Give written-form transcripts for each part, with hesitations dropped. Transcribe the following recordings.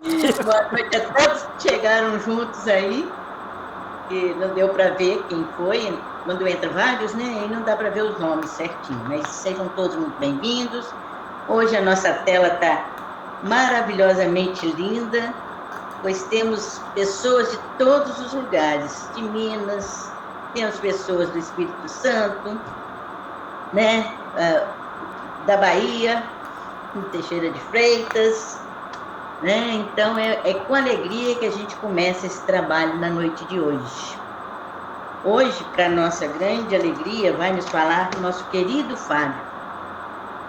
Boa noite a todos que chegaram juntos aí, que não deu para ver quem foi, quando entra vários, né? Aí não dá para ver os nomes certinho, mas sejam todos muito bem-vindos. Hoje a nossa tela está maravilhosamente linda, pois temos pessoas de todos os lugares, de Minas, temos pessoas do Espírito Santo, né? Da Bahia, em Teixeira de Freitas, né? Então é com alegria que a gente começa esse trabalho na noite de hoje. Hoje, para nossa grande alegria, vai nos falar o nosso querido Fábio.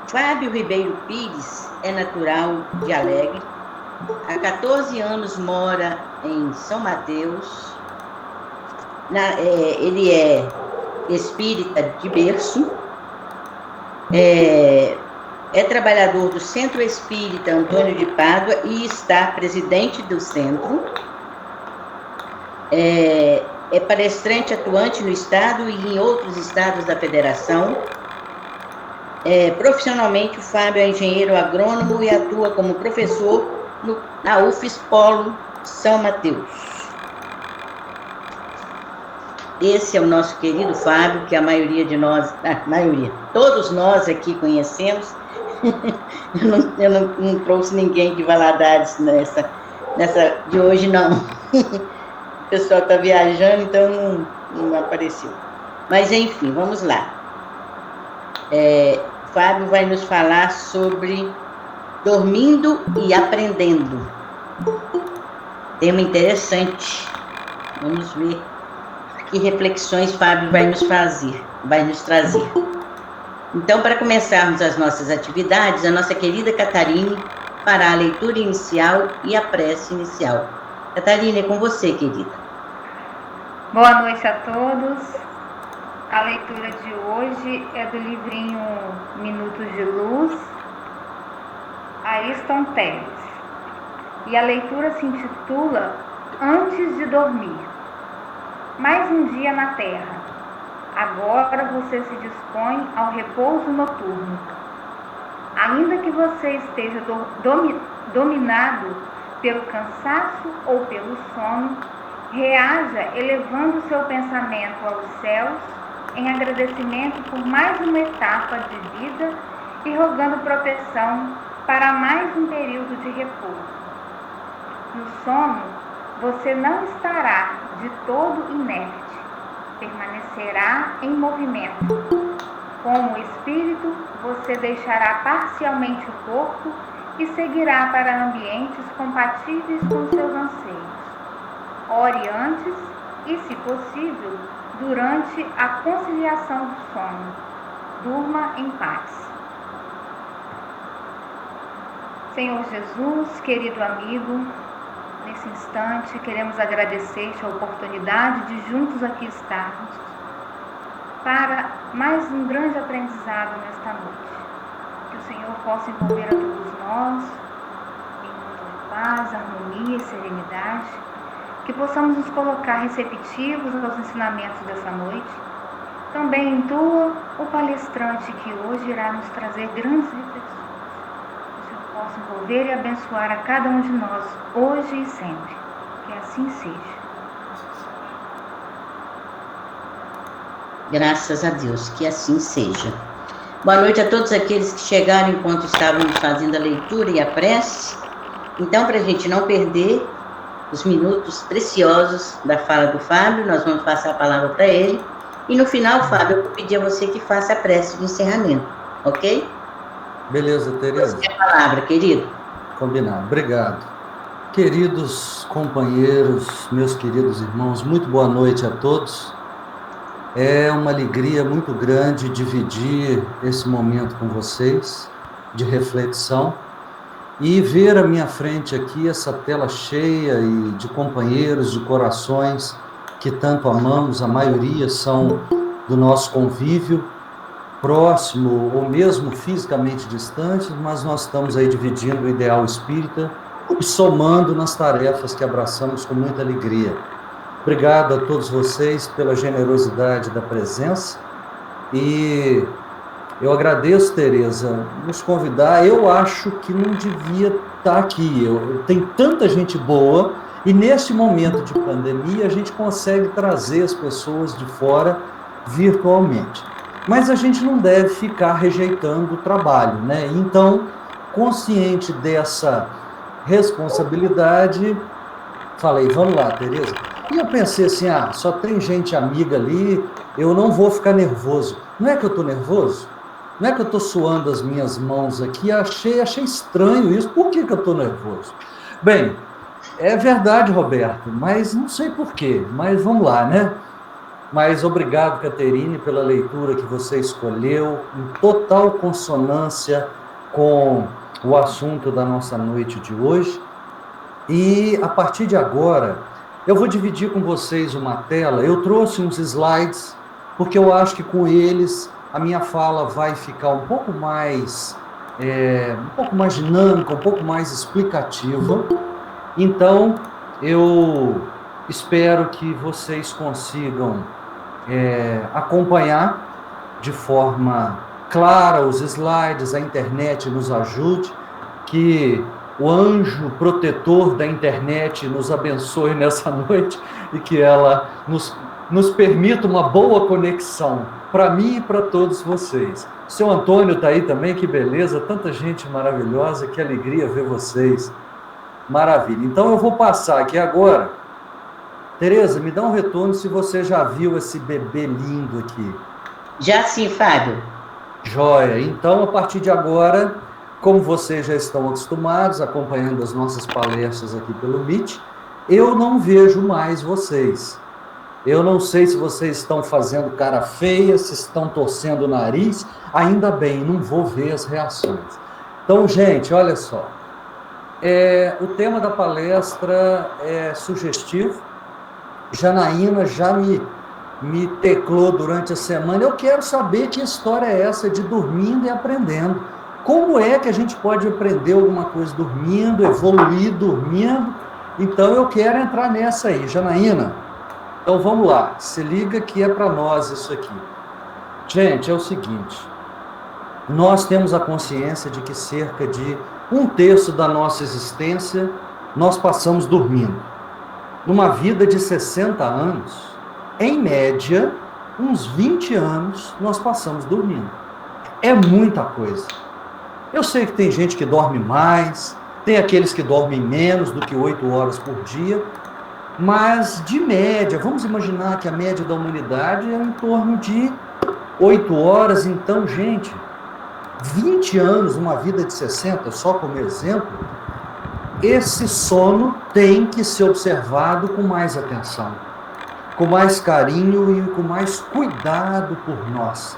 Fábio Ribeiro Pires é natural de Alegre, há 14 anos mora em São Mateus, ele é espírita de berço, é trabalhador do Centro Espírita Antônio de Pádua e está presidente do centro. É palestrante atuante no estado e em outros estados da federação. Profissionalmente, o Fábio é engenheiro agrônomo e atua como professor na UFES Polo São Mateus. Esse é o nosso querido Fábio, que a maioria de nós, todos nós aqui conhecemos. Eu não trouxe ninguém de Valadares nessa de hoje, não. O pessoal está viajando, então não apareceu. Mas, enfim, vamos lá. Fábio vai nos falar sobre dormindo e aprendendo. Tema interessante. Vamos ver que reflexões Fábio vai nos trazer. Então, para começarmos as nossas atividades, a nossa querida Catarine fará a leitura inicial e a prece inicial. Catarine, é com você, querida. Boa noite a todos. A leitura de hoje é do livrinho Minutos de Luz, Ariston Teles. E a leitura se intitula Antes de Dormir. Mais um dia na Terra. Agora você se dispõe ao repouso noturno. Ainda que você esteja dominado pelo cansaço ou pelo sono, reaja elevando seu pensamento aos céus em agradecimento por mais uma etapa de vida e rogando proteção para mais um período de repouso. No sono, você não estará de todo inerte. Permanecerá em movimento. Como espírito, você deixará parcialmente o corpo e seguirá para ambientes compatíveis com seus anseios. Ore antes e, se possível, durante a conciliação do sono. Durma em paz. Senhor Jesus, querido amigo, nesse instante, queremos agradecer-te a oportunidade de juntos aqui estarmos para mais um grande aprendizado nesta noite. Que o Senhor possa envolver a todos nós em muita paz, harmonia e serenidade. Que possamos nos colocar receptivos aos ensinamentos dessa noite. Também intua o palestrante que hoje irá nos trazer grandes reflexões. Possa envolver e abençoar a cada um de nós, hoje e sempre. Que assim seja. Graças a Deus, que assim seja. Boa noite a todos aqueles que chegaram enquanto estávamos fazendo a leitura e a prece. Então, para a gente não perder os minutos preciosos da fala do Fábio, nós vamos passar a palavra para ele. E no final, Fábio, eu vou pedir a você que faça a prece de encerramento, ok? Beleza, Tereza. Você tem a palavra, querido. Combinado, obrigado. Queridos companheiros, meus queridos irmãos, muito boa noite a todos. É uma alegria muito grande dividir esse momento com vocês, de reflexão, e ver à minha frente aqui essa tela cheia e de companheiros, de corações que tanto amamos, a maioria são do nosso convívio, próximo ou mesmo fisicamente distantes, mas nós estamos aí dividindo o ideal espírita e somando nas tarefas que abraçamos com muita alegria. Obrigado a todos vocês pela generosidade da presença e Eu agradeço, Tereza, nos convidar. Eu acho que não devia estar aqui. Tem tanta gente boa e neste momento de pandemia a gente consegue trazer as pessoas de fora virtualmente. Mas a gente não deve ficar rejeitando o trabalho, né? Então, consciente dessa responsabilidade, falei, vamos lá, Tereza. E eu pensei assim, só tem gente amiga ali, eu não vou ficar nervoso. Não é que eu estou nervoso? Não é que eu estou suando as minhas mãos aqui, achei estranho isso. Por que eu estou nervoso? Bem, é verdade, Roberto, mas não sei por quê. Mas vamos lá, né? Mas obrigado, Caterine, pela leitura que você escolheu, em total consonância com o assunto da nossa noite de hoje. E a partir de agora, eu vou dividir com vocês uma tela. Eu trouxe uns slides, porque eu acho que com eles a minha fala vai ficar um pouco mais dinâmica, um pouco mais explicativa. Então, eu espero que vocês consigam acompanhar de forma clara os slides, a internet nos ajude, que o anjo protetor da internet nos abençoe nessa noite e que ela nos permita uma boa conexão para mim e para todos vocês. O seu Antônio está aí também, que beleza, tanta gente maravilhosa, que alegria ver vocês. Maravilha. Então eu vou passar aqui agora. Tereza, me dá um retorno se você já viu esse bebê lindo aqui. Já sim, Fábio. Joia. Então, a partir de agora, como vocês já estão acostumados, acompanhando as nossas palestras aqui pelo Meet, eu não vejo mais vocês. Eu não sei se vocês estão fazendo cara feia, se estão torcendo o nariz, ainda bem, não vou ver as reações. Então, gente, olha só. O tema da palestra é sugestivo. Janaína já me teclou durante a semana. Eu quero saber que história é essa de dormindo e aprendendo. Como é que a gente pode aprender alguma coisa dormindo, evoluir dormindo? Então, eu quero entrar nessa aí. Janaína, então vamos lá. Se liga que é para nós isso aqui. Gente, é o seguinte. Nós temos a consciência de que cerca de 1/3 da nossa existência nós passamos dormindo. Numa vida de 60 anos, em média, uns 20 anos nós passamos dormindo. É muita coisa. Eu sei que tem gente que dorme mais, tem aqueles que dormem menos do que 8 horas por dia, mas de média, vamos imaginar que a média da humanidade é em torno de 8 horas. Então, gente, 20 anos, uma vida de 60, só como exemplo, esse sono tem que ser observado com mais atenção, com mais carinho e com mais cuidado por nós.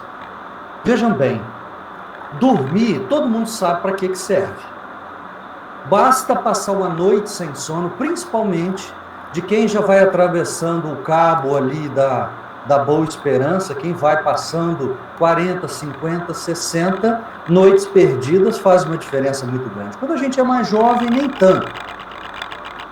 Vejam bem, dormir, todo mundo sabe para que serve. Basta passar uma noite sem sono, principalmente de quem já vai atravessando o cabo ali da Boa Esperança, quem vai passando 40, 50, 60 noites perdidas, faz uma diferença muito grande. Quando a gente é mais jovem, nem tanto.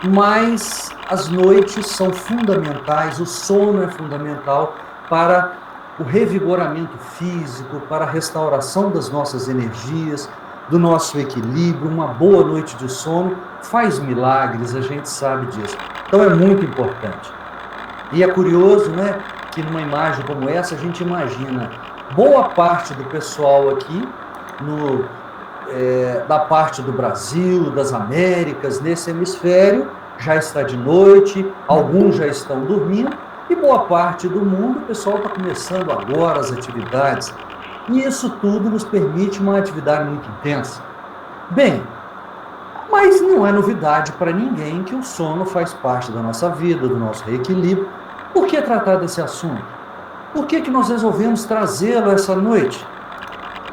Mas as noites são fundamentais, o sono é fundamental para o revigoramento físico, para a restauração das nossas energias, do nosso equilíbrio. Uma boa noite de sono faz milagres, a gente sabe disso. Então é muito importante. E é curioso, né, que numa imagem como essa, a gente imagina boa parte do pessoal aqui, da parte do Brasil, das Américas, nesse hemisfério, já está de noite, alguns já estão dormindo, e boa parte do mundo, o pessoal está começando agora as atividades. E isso tudo nos permite uma atividade muito intensa. Bem, mas não é novidade para ninguém que o sono faz parte da nossa vida, do nosso reequilíbrio. Por que tratar desse assunto? Por que nós resolvemos trazê-lo essa noite?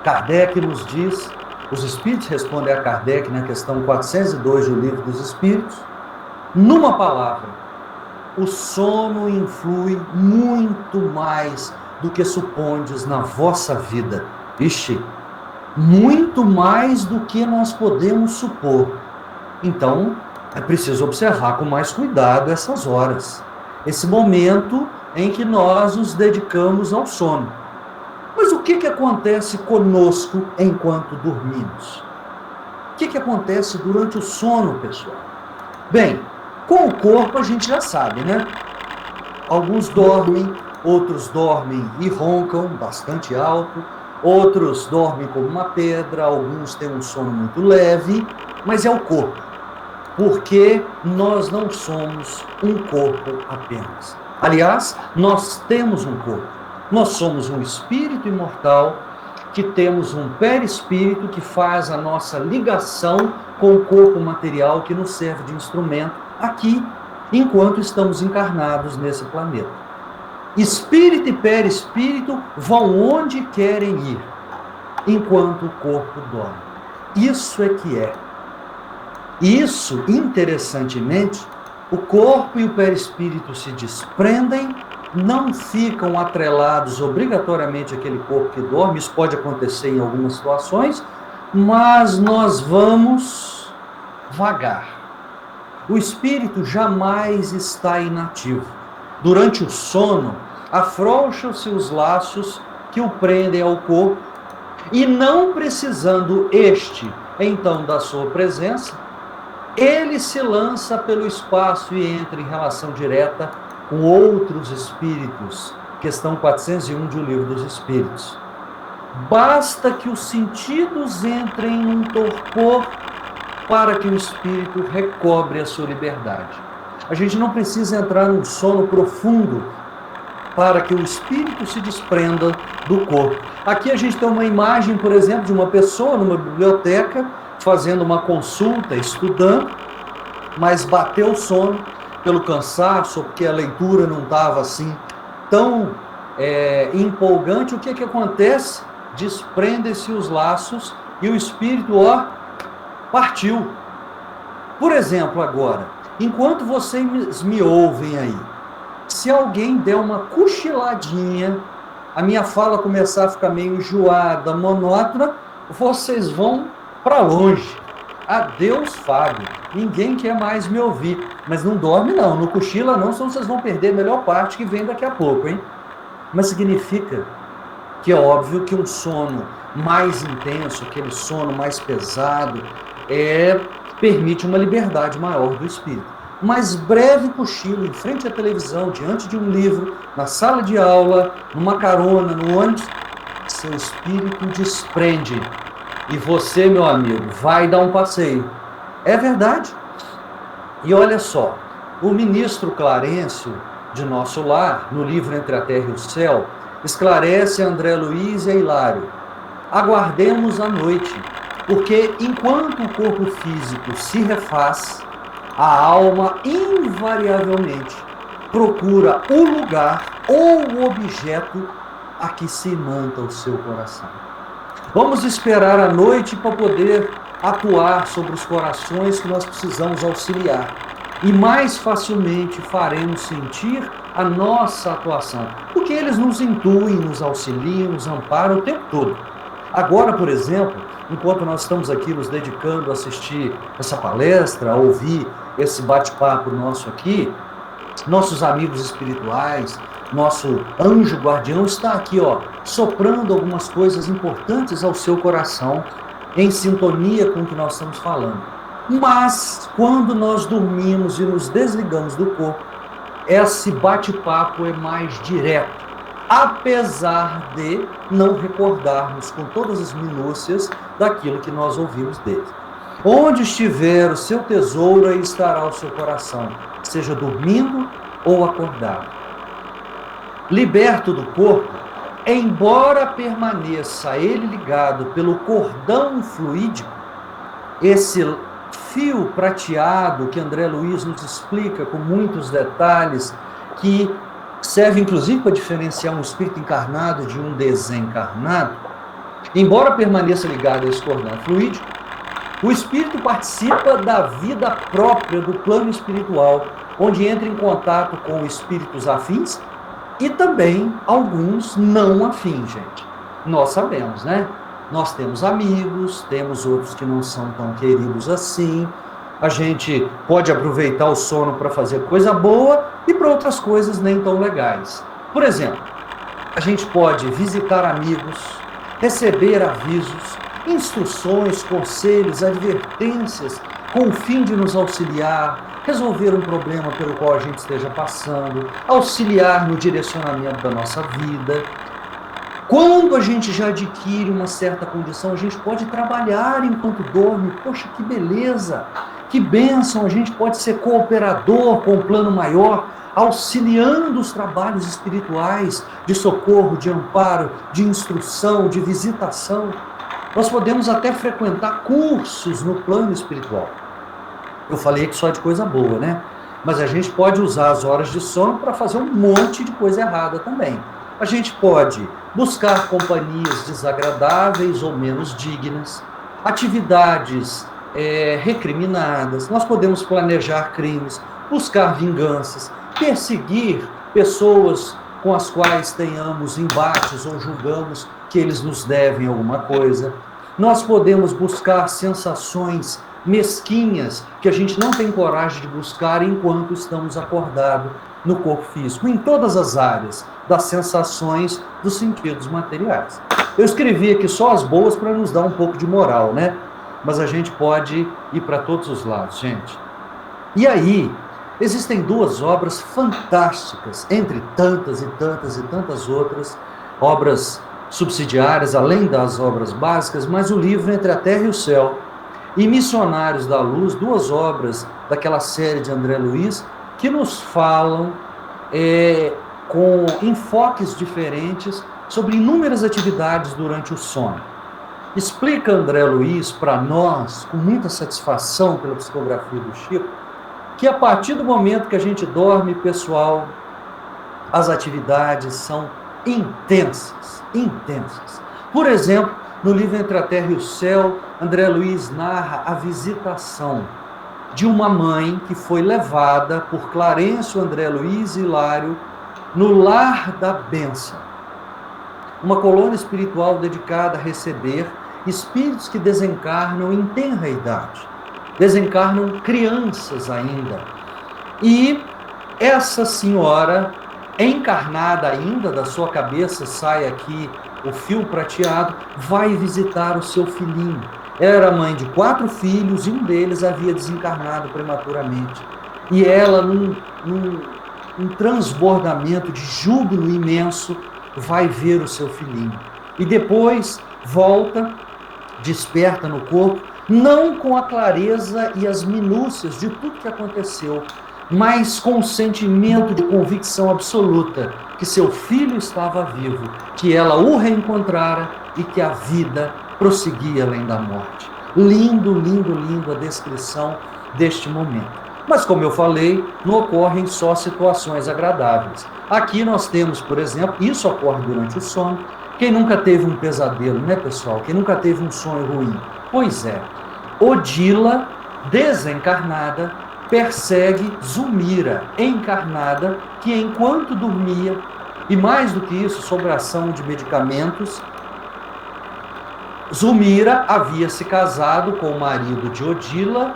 Kardec nos diz, os Espíritos respondem a Kardec na questão 402 do Livro dos Espíritos, numa palavra, o sono influi muito mais do que supondes na vossa vida. Ixi, muito mais do que nós podemos supor. Então, é preciso observar com mais cuidado essas horas, esse momento em que nós nos dedicamos ao sono. Mas o que acontece conosco enquanto dormimos? O que acontece durante o sono, pessoal? Bem, com o corpo a gente já sabe, né? Alguns dormem, outros dormem e roncam bastante alto, outros dormem como uma pedra, alguns têm um sono muito leve, mas é o corpo, porque nós não somos um corpo apenas. Aliás, nós temos um corpo, nós somos um espírito imortal, que temos um perispírito que faz a nossa ligação com o corpo material que nos serve de instrumento aqui, enquanto estamos encarnados nesse planeta. Espírito e perispírito vão onde querem ir, enquanto o corpo dorme. Isso é que é. Isso, interessantemente, o corpo e o perispírito se desprendem, não ficam atrelados obrigatoriamente àquele corpo que dorme, isso pode acontecer em algumas situações, mas nós vamos vagar. O espírito jamais está inativo. Durante o sono, afrouxam-se os laços que o prendem ao corpo, e não precisando este, então, da sua presença, ele se lança pelo espaço e entra em relação direta com outros espíritos. Questão 401 de O Livro dos Espíritos. Basta que os sentidos entrem num torpor para que o espírito recobre a sua liberdade. A gente não precisa entrar num sono profundo para que o espírito se desprenda do corpo. Aqui a gente tem uma imagem, por exemplo, de uma pessoa numa biblioteca fazendo uma consulta, estudando, mas bateu o sono pelo cansaço, porque a leitura não estava assim tão empolgante. O que acontece? Desprendem-se os laços e o espírito, partiu. Por exemplo, agora, enquanto vocês me ouvem aí, se alguém der uma cochiladinha, a minha fala começar a ficar meio enjoada, monótona, vocês vão para longe. Adeus, Fábio. Ninguém quer mais me ouvir. Mas não dorme não, não cochila não, senão vocês vão perder a melhor parte que vem daqui a pouco, hein? Mas significa que é óbvio que um sono mais intenso, aquele sono mais pesado, permite uma liberdade maior do espírito. Mas breve cochilo em frente à televisão, diante de um livro, na sala de aula, numa carona, no ônibus, seu espírito desprende. E você, meu amigo, vai dar um passeio. É verdade. E olha só, o ministro Clarencio, de Nosso Lar, no livro Entre a Terra e o Céu, esclarece a André Luiz e a Hilário. Aguardemos a noite, porque enquanto o corpo físico se refaz, a alma invariavelmente procura o lugar ou o objeto a que se imanta o seu coração. Vamos esperar a noite para poder atuar sobre os corações que nós precisamos auxiliar. E mais facilmente faremos sentir a nossa atuação, porque eles nos intuem, nos auxiliam, nos amparam o tempo todo. Agora, por exemplo, enquanto nós estamos aqui nos dedicando a assistir essa palestra, a ouvir esse bate-papo nosso aqui, nossos amigos espirituais, nosso anjo guardião está aqui, soprando algumas coisas importantes ao seu coração, em sintonia com o que nós estamos falando. Mas, quando nós dormimos e nos desligamos do corpo, esse bate-papo é mais direto, apesar de não recordarmos com todas as minúcias daquilo que nós ouvimos dele. Onde estiver o seu tesouro, aí estará o seu coração, seja dormindo ou acordado. Liberto do corpo, embora permaneça ele ligado pelo cordão fluídico, esse fio prateado que André Luiz nos explica com muitos detalhes, que serve inclusive para diferenciar um espírito encarnado de um desencarnado, embora permaneça ligado a esse cordão fluídico, o espírito participa da vida própria do plano espiritual, onde entra em contato com espíritos afins e também alguns não afins, gente. Nós sabemos, né? Nós temos amigos, temos outros que não são tão queridos assim. A gente pode aproveitar o sono para fazer coisa boa e para outras coisas nem tão legais. Por exemplo, a gente pode visitar amigos, receber avisos, instruções, conselhos, advertências, com o fim de nos auxiliar, resolver um problema pelo qual a gente esteja passando, auxiliar no direcionamento da nossa vida. Quando a gente já adquire uma certa condição, a gente pode trabalhar enquanto dorme. Poxa, que beleza, que bênção, a gente pode ser cooperador com o plano maior, auxiliando os trabalhos espirituais de socorro, de amparo, de instrução, de visitação. Nós podemos até frequentar cursos no plano espiritual. Eu falei que só de coisa boa, né? Mas a gente pode usar as horas de sono para fazer um monte de coisa errada também. A gente pode buscar companhias desagradáveis ou menos dignas, atividades recriminadas, nós podemos planejar crimes, buscar vinganças, perseguir pessoas com as quais tenhamos embates ou julgamos que eles nos devem alguma coisa. Nós podemos buscar sensações mesquinhas que a gente não tem coragem de buscar enquanto estamos acordados no corpo físico, em todas as áreas das sensações dos sentidos materiais. Eu escrevi aqui só as boas para nos dar um pouco de moral, né? Mas a gente pode ir para todos os lados, gente. E aí, existem duas obras fantásticas, entre tantas e tantas e tantas outras, obras subsidiárias, além das obras básicas, mas o livro Entre a Terra e o Céu e Missionários da Luz, duas obras daquela série de André Luiz, que nos falam com enfoques diferentes sobre inúmeras atividades durante o sono. Explica André Luiz para nós, com muita satisfação pela psicografia do Chico, que a partir do momento que a gente dorme, pessoal, as atividades são intensas, intensas. Por exemplo, no livro Entre a Terra e o Céu, André Luiz narra a visitação de uma mãe que foi levada por Clarencio, André Luiz e Hilário no Lar da Bênção, uma colônia espiritual dedicada a receber espíritos que desencarnam em tenra idade, desencarnam crianças ainda. E essa senhora, encarnada ainda, da sua cabeça sai aqui o fio prateado, vai visitar o seu filhinho. Ela era mãe de 4 filhos e um deles havia desencarnado prematuramente. E ela, num transbordamento de júbilo imenso, vai ver o seu filhinho. E depois volta, desperta no corpo, não com a clareza e as minúcias de tudo que aconteceu, mas com o sentimento de convicção absoluta que seu filho estava vivo, que ela o reencontrara e que a vida prosseguia além da morte. Lindo, lindo, lindo a descrição deste momento. Mas, como eu falei, não ocorrem só situações agradáveis. Aqui nós temos, por exemplo, isso ocorre durante o sono. Quem nunca teve um pesadelo, né, pessoal? Quem nunca teve um sonho ruim? Pois é, Odila, desencarnada, persegue Zulmira, encarnada, que enquanto dormia, e mais do que isso, sob a ação de medicamentos, Zulmira havia se casado com o marido de Odila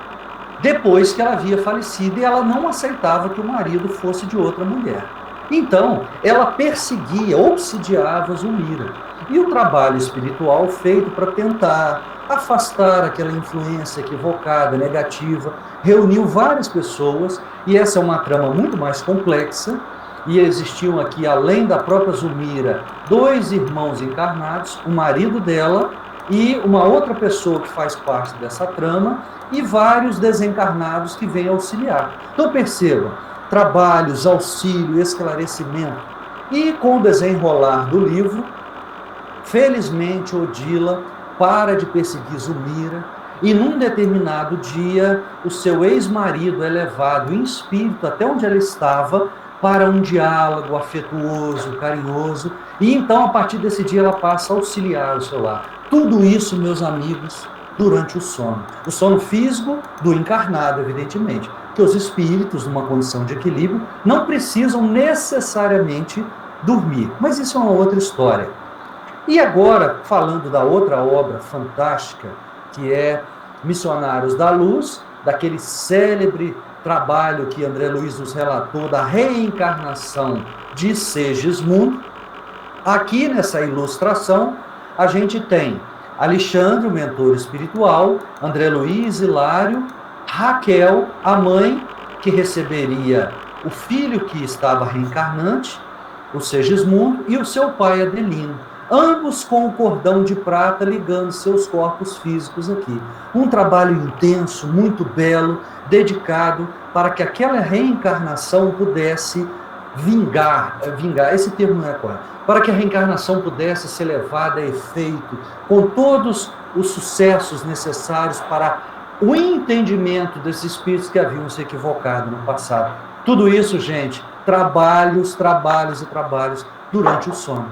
depois que ela havia falecido e ela não aceitava que o marido fosse de outra mulher. Então, ela perseguia, obsidiava Zulmira. E o trabalho espiritual feito para tentar afastar aquela influência equivocada, negativa, reuniu várias pessoas, e essa é uma trama muito mais complexa, e existiam aqui, além da própria Zulmira, 2 irmãos encarnados, o marido dela e uma outra pessoa que faz parte dessa trama, e vários desencarnados que vêm auxiliar. Então percebam, trabalhos, auxílio, esclarecimento. E com o desenrolar do livro, felizmente Odila para de perseguir Zulmira, e num determinado dia, o seu ex-marido é levado em espírito até onde ela estava, para um diálogo afetuoso, carinhoso, e então, a partir desse dia, ela passa a auxiliar o seu lar. Tudo isso, meus amigos, durante o sono. O sono físico do encarnado, evidentemente, que os espíritos, numa condição de equilíbrio, não precisam necessariamente dormir. Mas isso é uma outra história. E agora, falando da outra obra fantástica, que é Missionários da Luz, daquele célebre trabalho que André Luiz nos relatou da reencarnação de Segismundo, Aqui nessa ilustração, a gente tem Alexandre, o mentor espiritual, André Luiz, Hilário, Raquel, a mãe que receberia o filho que estava reencarnante, o Segismundo, e o seu pai Adelino, ambos com o cordão de prata ligando seus corpos físicos aqui. Um trabalho intenso, muito belo, dedicado para que aquela reencarnação pudesse vingar, esse termo não é correto, para que a reencarnação pudesse ser levada a efeito, com todos os sucessos necessários para o entendimento desses espíritos que haviam se equivocado no passado. Tudo isso, gente, trabalhos e trabalhos durante o sono,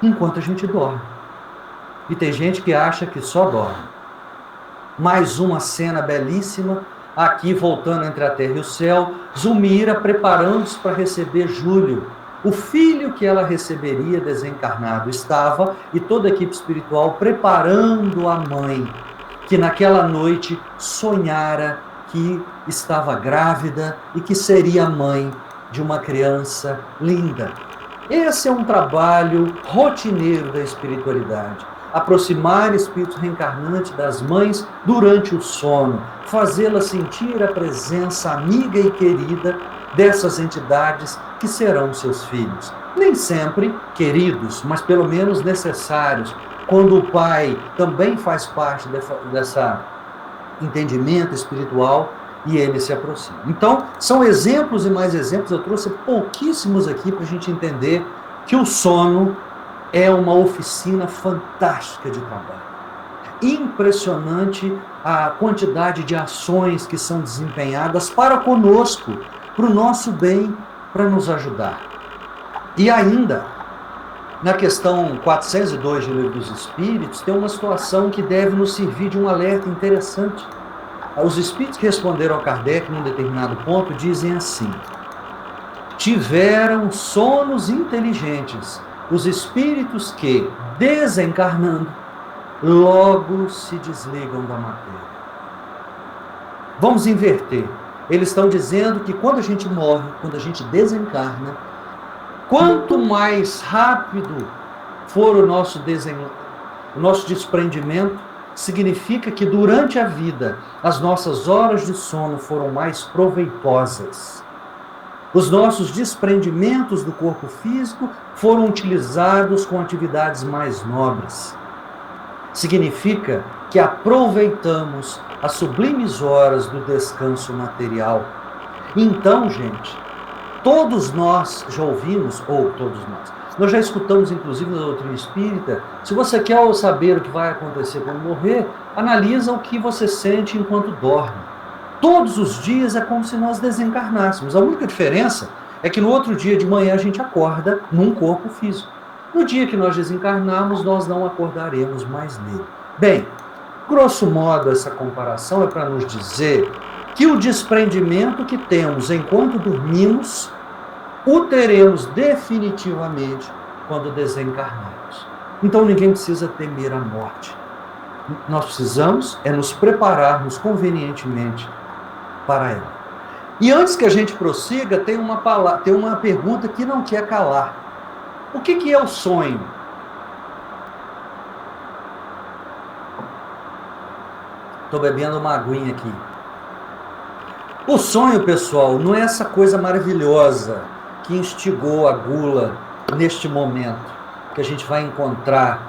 enquanto a gente dorme. E tem gente que acha que só dorme. Mais uma cena belíssima, aqui voltando entre a terra e o céu, Zulmira preparando-se para receber Júlio, o filho que ela receberia desencarnado. Estava, e toda a equipe espiritual, preparando a mãe, que naquela noite sonhara que estava grávida e que seria mãe de uma criança linda. Esse é um trabalho rotineiro da espiritualidade. Aproximar espíritos reencarnantes das mães durante o sono, fazê-las sentir a presença amiga e querida dessas entidades que serão seus filhos. Nem sempre queridos, mas pelo menos necessários, quando o pai também faz parte dessa entendimento espiritual e ele se aproxima. Então, são exemplos e mais exemplos, eu trouxe pouquíssimos aqui para a gente entender que o sono é uma oficina fantástica de trabalho. Impressionante a quantidade de ações que são desempenhadas para conosco, para o nosso bem, para nos ajudar. E ainda, na questão 402 do Livro dos Espíritos, tem uma situação que deve nos servir de um alerta interessante. Os espíritos que responderam a Kardec num determinado ponto dizem assim: tiveram sonos inteligentes os espíritos que, desencarnando, logo se desligam da matéria. Vamos inverter. Eles estão dizendo que quando a gente morre, quando a gente desencarna, quanto mais rápido for o nosso desprendimento, significa que durante a vida, as nossas horas de sono foram mais proveitosas. Os nossos desprendimentos do corpo físico foram utilizados com atividades mais nobres. Significa que aproveitamos as sublimes horas do descanso material. Então, gente, todos nós já ouvimos, ou todos nós já escutamos, inclusive, na doutrina espírita, se você quer saber o que vai acontecer quando morrer, analisa o que você sente enquanto dorme. Todos os dias é como se nós desencarnássemos. A única diferença é que no outro dia de manhã a gente acorda num corpo físico. No dia que nós desencarnarmos, nós não acordaremos mais nele. Bem, grosso modo, essa comparação é para nos dizer que o desprendimento que temos enquanto dormimos, o teremos definitivamente quando desencarnarmos. Então ninguém precisa temer a morte. Nós precisamos nos prepararmos convenientemente para ela. E antes que a gente prossiga, tem uma pergunta que não quer calar. O que é o sonho? Estou bebendo uma aguinha aqui. O sonho, pessoal, não é essa coisa maravilhosa que instigou a gula neste momento, que a gente vai encontrar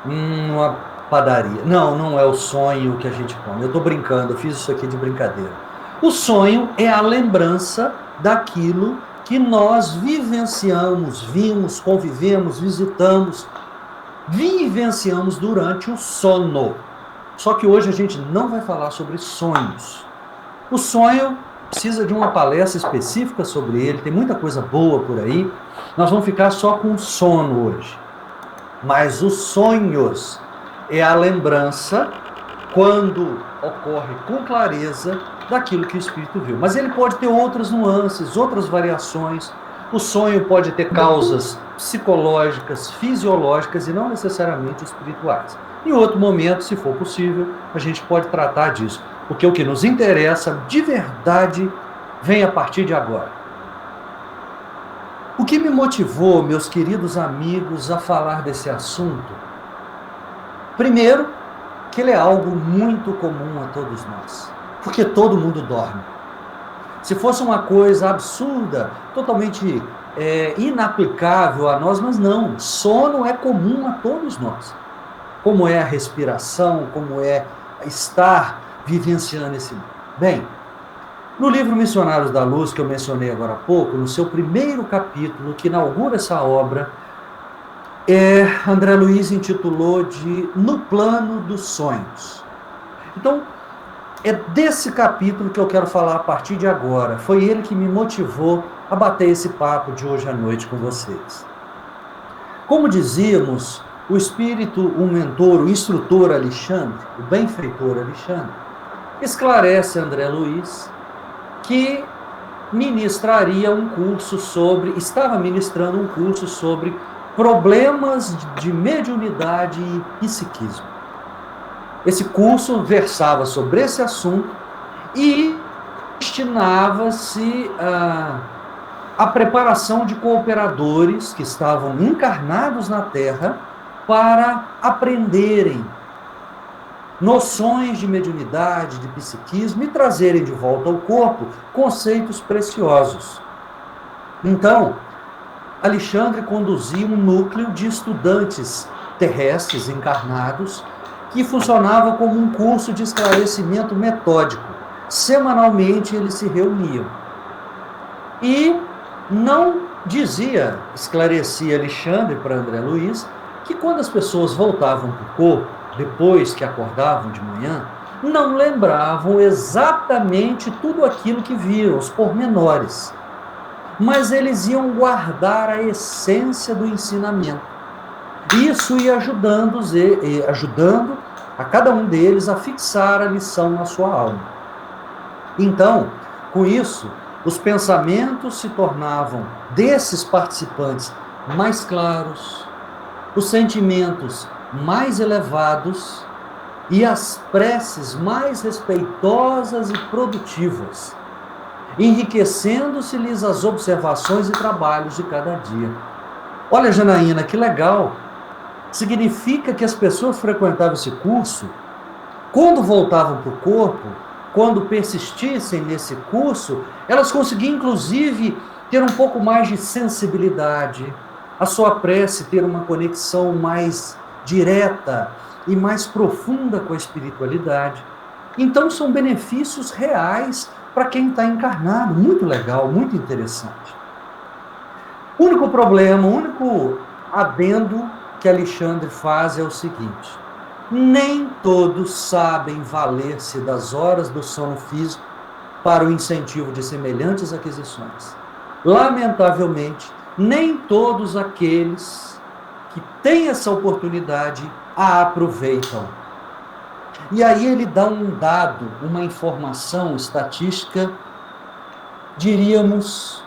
numa padaria. Não é o sonho que a gente come. Eu estou brincando, eu fiz isso aqui de brincadeira. O sonho é a lembrança daquilo que nós vivenciamos, vimos, convivemos, visitamos, vivenciamos durante o sono. Só que hoje a gente não vai falar sobre sonhos. O sonho precisa de uma palestra específica sobre ele, tem muita coisa boa por aí. Nós vamos ficar só com o sono hoje. Mas os sonhos é a lembrança, quando ocorre com clareza, daquilo que o espírito viu. Mas ele pode ter outras nuances, outras variações. O sonho pode ter causas psicológicas, fisiológicas e não necessariamente espirituais. Em outro momento, se for possível, a gente pode tratar disso. Porque o que nos interessa de verdade vem a partir de agora. O que me motivou, meus queridos amigos, a falar desse assunto? Primeiro, que ele é algo muito comum a todos nós, porque todo mundo dorme. Se fosse uma coisa absurda, totalmente inaplicável a nós, mas não, sono é comum a todos nós. Como é a respiração, como é estar vivenciando esse mundo. Bem, no livro Missionários da Luz, que eu mencionei agora há pouco, no seu primeiro capítulo, que inaugura essa obra, André Luiz intitulou de No Plano dos Sonhos. Então, é desse capítulo que eu quero falar a partir de agora. Foi ele que me motivou a bater esse papo de hoje à noite com vocês. Como dizíamos, o espírito, o mentor, o instrutor Alexandre, o benfeitor Alexandre, esclarece a André Luiz que estava ministrando um curso sobre problemas de mediunidade e psiquismo. Esse curso versava sobre esse assunto e destinava-se à preparação de cooperadores que estavam encarnados na Terra para aprenderem noções de mediunidade, de psiquismo e trazerem de volta ao corpo conceitos preciosos. Então, Alexandre conduzia um núcleo de estudantes terrestres encarnados que funcionava como um curso de esclarecimento metódico. Semanalmente eles se reuniam. E não esclarecia Alexandre para André Luiz, que quando as pessoas voltavam para o corpo, depois que acordavam de manhã, não lembravam exatamente tudo aquilo que viram, os pormenores. Mas eles iam guardar a essência do ensinamento. Isso ia ajudando a cada um deles a fixar a lição na sua alma. Então, com isso, os pensamentos se tornavam desses participantes mais claros, os sentimentos mais elevados e as preces mais respeitosas e produtivas, enriquecendo-se-lhes as observações e trabalhos de cada dia. Olha, Janaína, que legal! Significa que as pessoas frequentavam esse curso, quando voltavam para o corpo, quando persistissem nesse curso, elas conseguiam, inclusive, ter um pouco mais de sensibilidade, a sua prece ter uma conexão mais direta e mais profunda com a espiritualidade. Então, são benefícios reais para quem está encarnado. Muito legal, muito interessante. O único problema, o único adendo que Alexandre faz é o seguinte: nem todos sabem valer-se das horas do sono físico para o incentivo de semelhantes aquisições. Lamentavelmente, nem todos aqueles que têm essa oportunidade a aproveitam. E aí ele dá um dado, uma informação estatística, diríamos,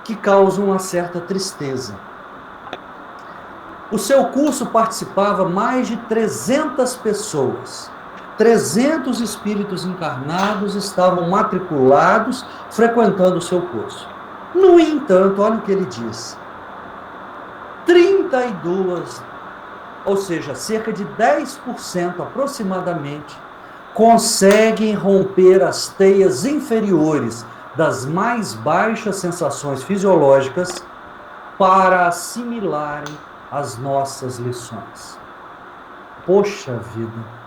que causa uma certa tristeza. O seu curso participava mais de 300 pessoas. 300 espíritos encarnados estavam matriculados, frequentando o seu curso. No entanto, olha o que ele diz. 32, ou seja, cerca de 10% aproximadamente, conseguem romper as teias inferiores das mais baixas sensações fisiológicas para assimilarem as nossas lições. Poxa vida!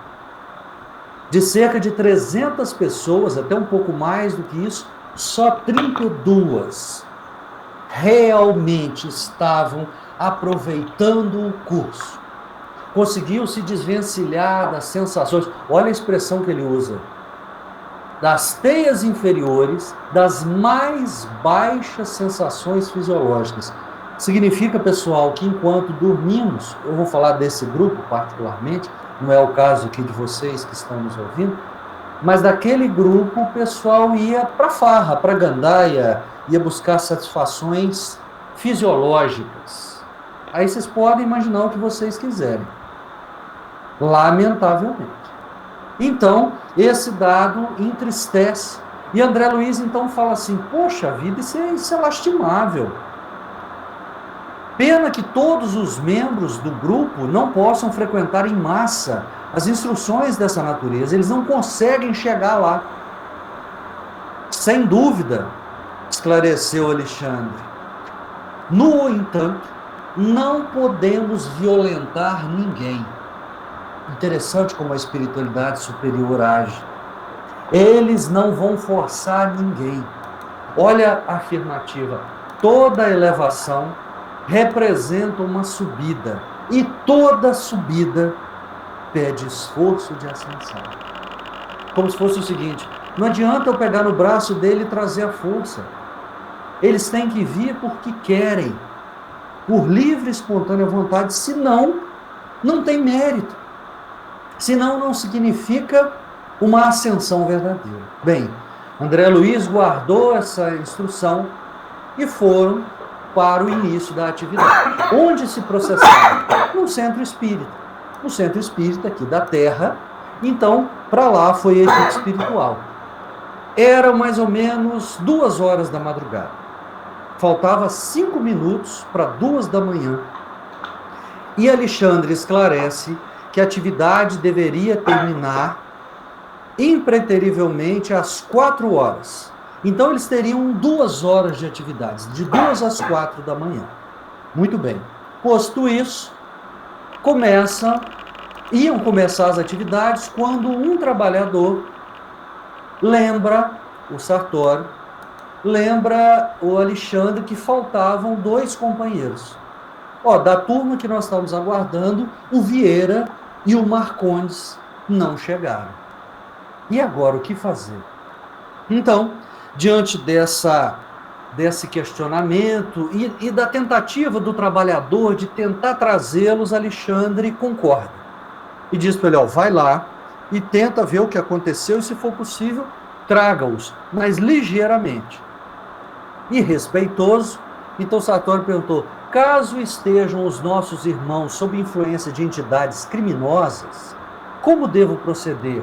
De cerca de 300 pessoas, até um pouco mais do que isso, só 32 realmente estavam aproveitando o curso. Conseguiu se desvencilhar das sensações, olha a expressão que ele usa, das teias inferiores, das mais baixas sensações fisiológicas. Significa, pessoal, que enquanto dormimos, eu vou falar desse grupo particularmente, não é o caso aqui de vocês que estão nos ouvindo, mas daquele grupo o pessoal ia para farra, para gandaia, ia buscar satisfações fisiológicas. Aí vocês podem imaginar o que vocês quiserem. Lamentavelmente. Então, esse dado entristece E André Luiz então fala assim, poxa vida, isso é lastimável. Pena que todos os membros do grupo não possam frequentar em massa as instruções dessa natureza, eles não conseguem chegar lá. Sem dúvida, esclareceu Alexandre. No entanto, não podemos violentar ninguém. Interessante como a espiritualidade superior age. Eles não vão forçar ninguém. Olha a afirmativa. Toda elevação representa uma subida. E toda subida pede esforço de ascensão. Como se fosse o seguinte, não adianta eu pegar no braço dele e trazer a força. Eles têm que vir porque querem, por livre e espontânea vontade, senão não tem mérito. Senão não significa uma ascensão verdadeira. Bem, André Luiz guardou essa instrução e foram para o início da atividade. Onde se processaram? No centro espírita. No centro espírita aqui da Terra. Então, para lá foi a equipe espiritual. Era mais ou menos 2 horas da madrugada. Faltava 5 minutos para 2 da manhã. E Alexandre esclarece que a atividade deveria terminar impreterivelmente às 4 horas. Então eles teriam 2 horas de atividades, de 2 às 4 da manhã. Muito bem. Posto isso, iam começar as atividades quando um trabalhador lembra o Sartório, lembra o Alexandre que faltavam 2 companheiros. Da turma que nós estamos aguardando, o Vieira e o Marcondes não chegaram. E agora o que fazer? Então, diante desse questionamento e da tentativa do trabalhador de tentar trazê-los, Alexandre concorda. E diz para ele, vai lá e tenta ver o que aconteceu e, se for possível, traga-os, mas ligeiramente. E respeitoso, então Sartório perguntou, caso estejam os nossos irmãos sob influência de entidades criminosas, como devo proceder?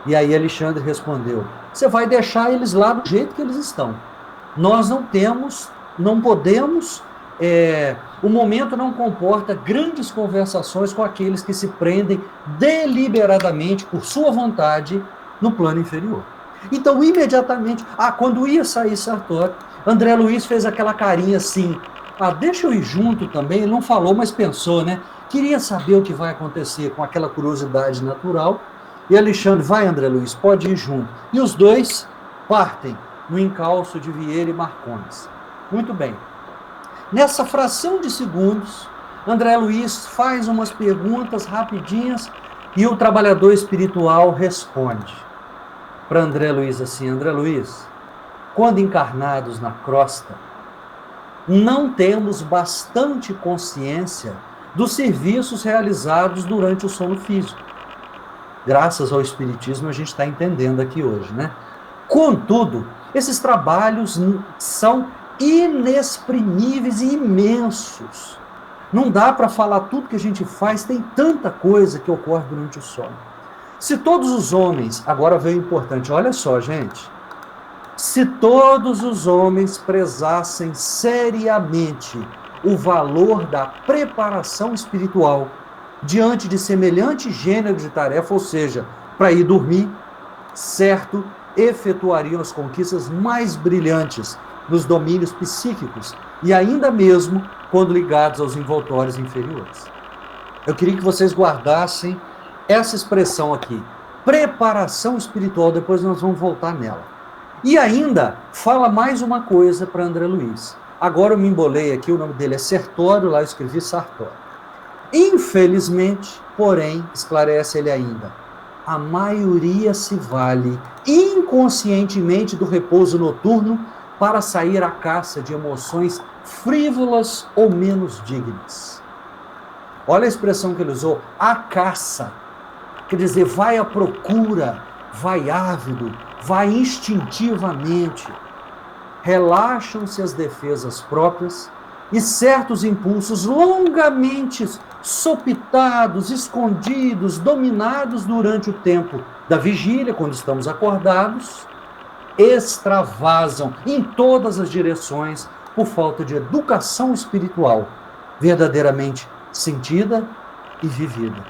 E aí Alexandre respondeu, você vai deixar eles lá do jeito que eles estão. Nós não podemos, o momento não comporta grandes conversações com aqueles que se prendem deliberadamente, por sua vontade, no plano inferior. Então, imediatamente, quando ia sair Sartório, André Luiz fez aquela carinha assim, deixa eu ir junto também, ele não falou, mas pensou, né? Queria saber o que vai acontecer com aquela curiosidade natural. E Alexandre, vai André Luiz, pode ir junto. E os dois partem no encalço de Vieira e Marcondes. Muito bem. Nessa fração de segundos, André Luiz faz umas perguntas rapidinhas e o trabalhador espiritual responde para André Luiz assim, André Luiz, quando encarnados na crosta, não temos bastante consciência dos serviços realizados durante o sono físico. Graças ao Espiritismo, a gente está entendendo aqui hoje, né? Contudo, esses trabalhos são inexprimíveis e imensos. Não dá para falar tudo que a gente faz, tem tanta coisa que ocorre durante o sono. Se todos os homens, agora veio o importante, olha só, gente, se todos os homens prezassem seriamente o valor da preparação espiritual diante de semelhante gênero de tarefa, ou seja, para ir dormir, certo, efetuariam as conquistas mais brilhantes nos domínios psíquicos e ainda mesmo quando ligados aos envoltórios inferiores. Eu queria que vocês guardassem essa expressão aqui, preparação espiritual, depois nós vamos voltar nela. E ainda fala mais uma coisa para André Luiz. Agora eu me embolei aqui, o nome dele é Sertório, lá eu escrevi Sartório. Infelizmente, porém, esclarece ele ainda, a maioria se vale inconscientemente do repouso noturno para sair à caça de emoções frívolas ou menos dignas. Olha a expressão que ele usou, a caça. Quer dizer, vai à procura, vai ávido, vai instintivamente. Relaxam-se as defesas próprias e certos impulsos longamente sopitados, escondidos, dominados durante o tempo da vigília, quando estamos acordados, extravasam em todas as direções por falta de educação espiritual verdadeiramente sentida e vivida.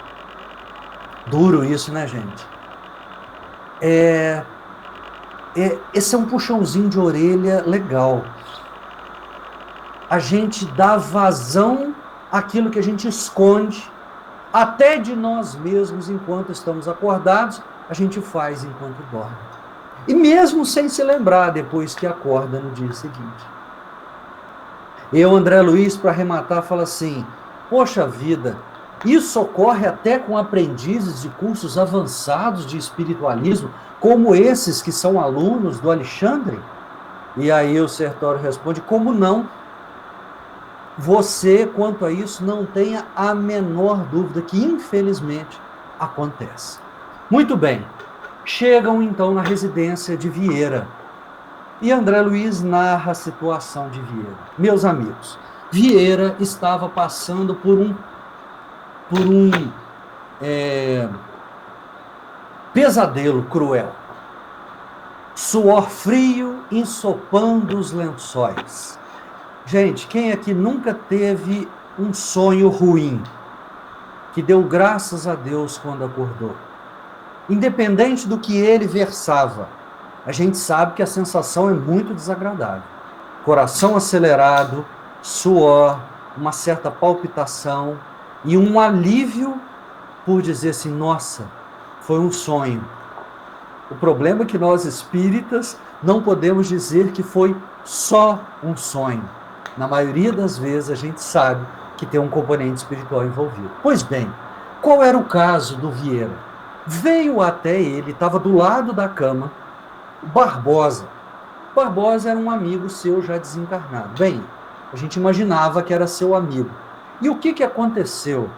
Duro isso, né, gente? Esse é um puxãozinho de orelha legal. A gente dá vazão àquilo que a gente esconde, até de nós mesmos, enquanto estamos acordados, a gente faz enquanto dorme. E mesmo sem se lembrar depois que acorda no dia seguinte. Eu, André Luiz, para arrematar, falo assim, poxa vida, isso ocorre até com aprendizes de cursos avançados de espiritualismo, como esses que são alunos do Alexandre? E aí o Sertório responde, como não? Você, quanto a isso, não tenha a menor dúvida que, infelizmente, acontece. Muito bem, chegam então na residência de Vieira. E André Luiz narra a situação de Vieira. Meus amigos, Vieira estava passando por um pesadelo cruel. Suor frio ensopando os lençóis. Gente, quem aqui nunca teve um sonho ruim, que deu graças a Deus quando acordou? Independente do que ele versava, a gente sabe que a sensação é muito desagradável. Coração acelerado, suor, uma certa palpitação e um alívio por dizer assim, nossa, foi um sonho. O problema é que nós espíritas não podemos dizer que foi só um sonho. Na maioria das vezes a gente sabe que tem um componente espiritual envolvido. Pois bem, qual era o caso do Vieira? Veio até ele, estava do lado da cama, Barbosa. Barbosa era um amigo seu já desencarnado. Bem, a gente imaginava que era seu amigo. E o que aconteceu?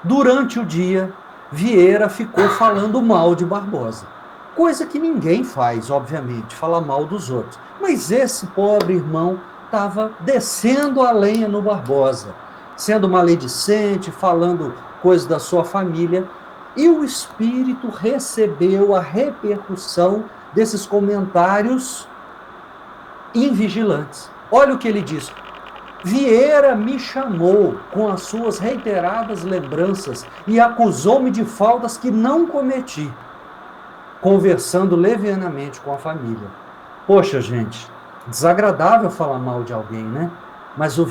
Durante o dia, Vieira ficou falando mal de Barbosa. Coisa que ninguém faz, obviamente, falar mal dos outros. Mas esse pobre irmão estava descendo a lenha no Barbosa, sendo maledicente, falando coisas da sua família, e o espírito recebeu a repercussão desses comentários invigilantes. Olha o que ele diz. Vieira me chamou com as suas reiteradas lembranças e acusou-me de faltas que não cometi, conversando levianamente com a família. Poxa, gente, desagradável falar mal de alguém, né? Mas o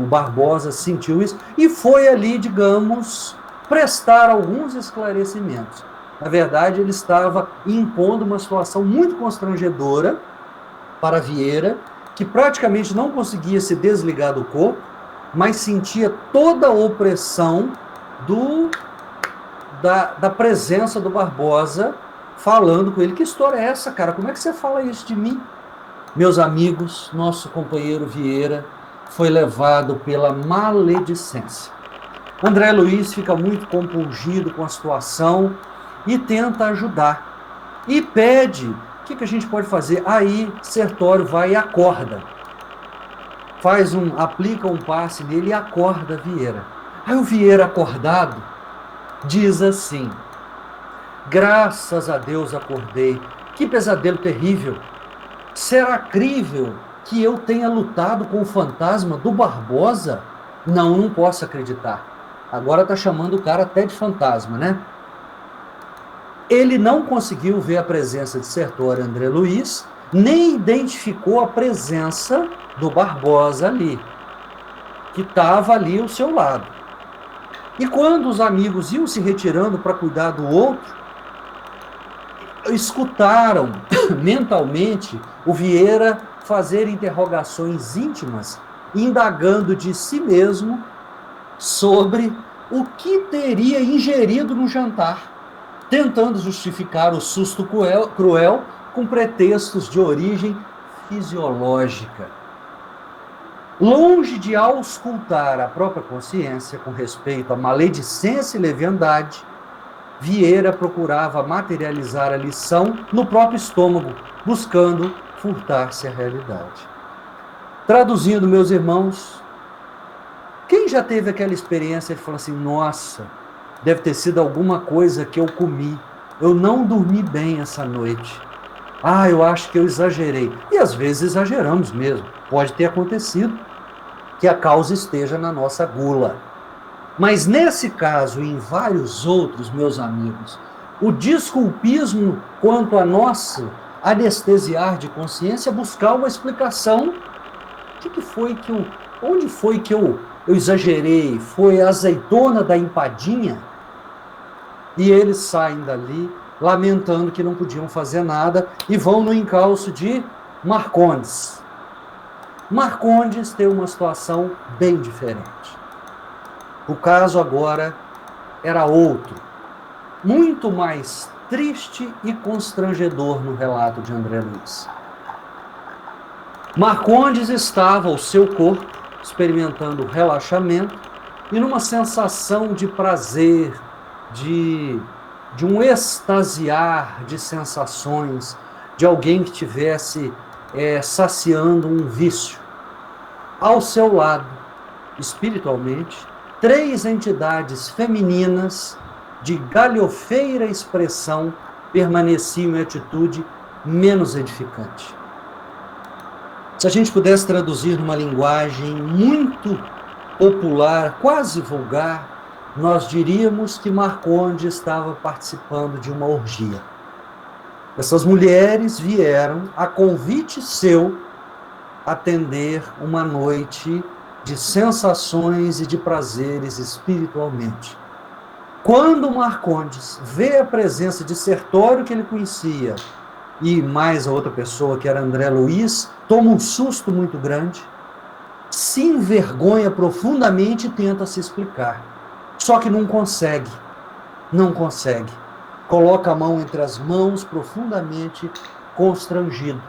Barbosa sentiu isso e foi ali, digamos, prestar alguns esclarecimentos. Na verdade, ele estava impondo uma situação muito constrangedora para Vieira, que praticamente não conseguia se desligar do corpo, mas sentia toda a opressão da presença do Barbosa falando com ele. Que história é essa, cara? Como é que você fala isso de mim? Meus amigos, nosso companheiro Vieira foi levado pela maledicência. André Luiz fica muito compungido com a situação e tenta ajudar. E pede, o que a gente pode fazer? Aí Sertório vai e acorda. Aplica um passe nele e acorda Vieira. Aí o Vieira acordado diz assim, graças a Deus acordei, que pesadelo terrível. Será crível que eu tenha lutado com o fantasma do Barbosa? Não posso acreditar. Agora está chamando o cara até de fantasma, né? Ele não conseguiu ver a presença de Sertório e André Luiz, nem identificou a presença do Barbosa ali, que estava ali ao seu lado. E quando os amigos iam se retirando para cuidar do outro, escutaram mentalmente o Vieira fazer interrogações íntimas, indagando de si mesmo sobre o que teria ingerido no jantar, tentando justificar o susto cruel com pretextos de origem fisiológica. Longe de auscultar a própria consciência com respeito à maledicência e leviandade, Vieira procurava materializar a lição no próprio estômago, buscando furtar-se à realidade. Traduzindo, meus irmãos, quem já teve aquela experiência de falar assim, nossa, deve ter sido alguma coisa que eu comi, eu não dormi bem essa noite. eu acho que eu exagerei. E às vezes exageramos mesmo. Pode ter acontecido que a causa esteja na nossa gula. Mas nesse caso e em vários outros, meus amigos, o desculpismo quanto a nosso anestesiar de consciência é buscar uma explicação. Onde foi que eu exagerei? Foi a azeitona da empadinha? E eles saem dali lamentando que não podiam fazer nada e vão no encalço de Marcondes. Marcondes tem uma situação bem diferente. O caso agora era outro, muito mais triste e constrangedor no relato de André Luiz. Marcondes estava, o seu corpo, experimentando relaxamento e numa sensação de prazer, de um extasiar de sensações, de alguém que estivesse saciando um vício. Ao seu lado, espiritualmente, 3 entidades femininas de galhofeira expressão permaneciam em atitude menos edificante. Se a gente pudesse traduzir numa linguagem muito popular, quase vulgar, nós diríamos que Marcondes estava participando de uma orgia. Essas mulheres vieram, a convite seu, atender uma noite de sensações e de prazeres espiritualmente. Quando Marcondes vê a presença de Sertório, que ele conhecia, e mais a outra pessoa, que era André Luiz, toma um susto muito grande, se envergonha profundamente e tenta se explicar. Só que não consegue. Coloca a mão entre as mãos, profundamente constrangido.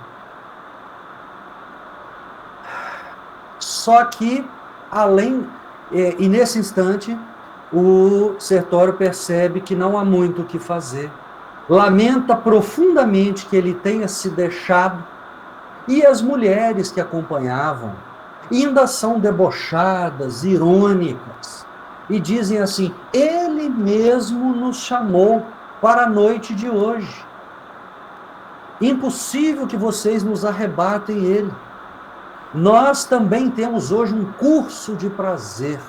Só que, e nesse instante, o Sertório percebe que não há muito o que fazer. Lamenta profundamente que ele tenha se deixado, e as mulheres que acompanhavam ainda são debochadas, irônicas, e dizem assim: ele mesmo nos chamou para a noite de hoje. Impossível que vocês nos arrebatem ele. Nós também temos hoje um curso de prazer.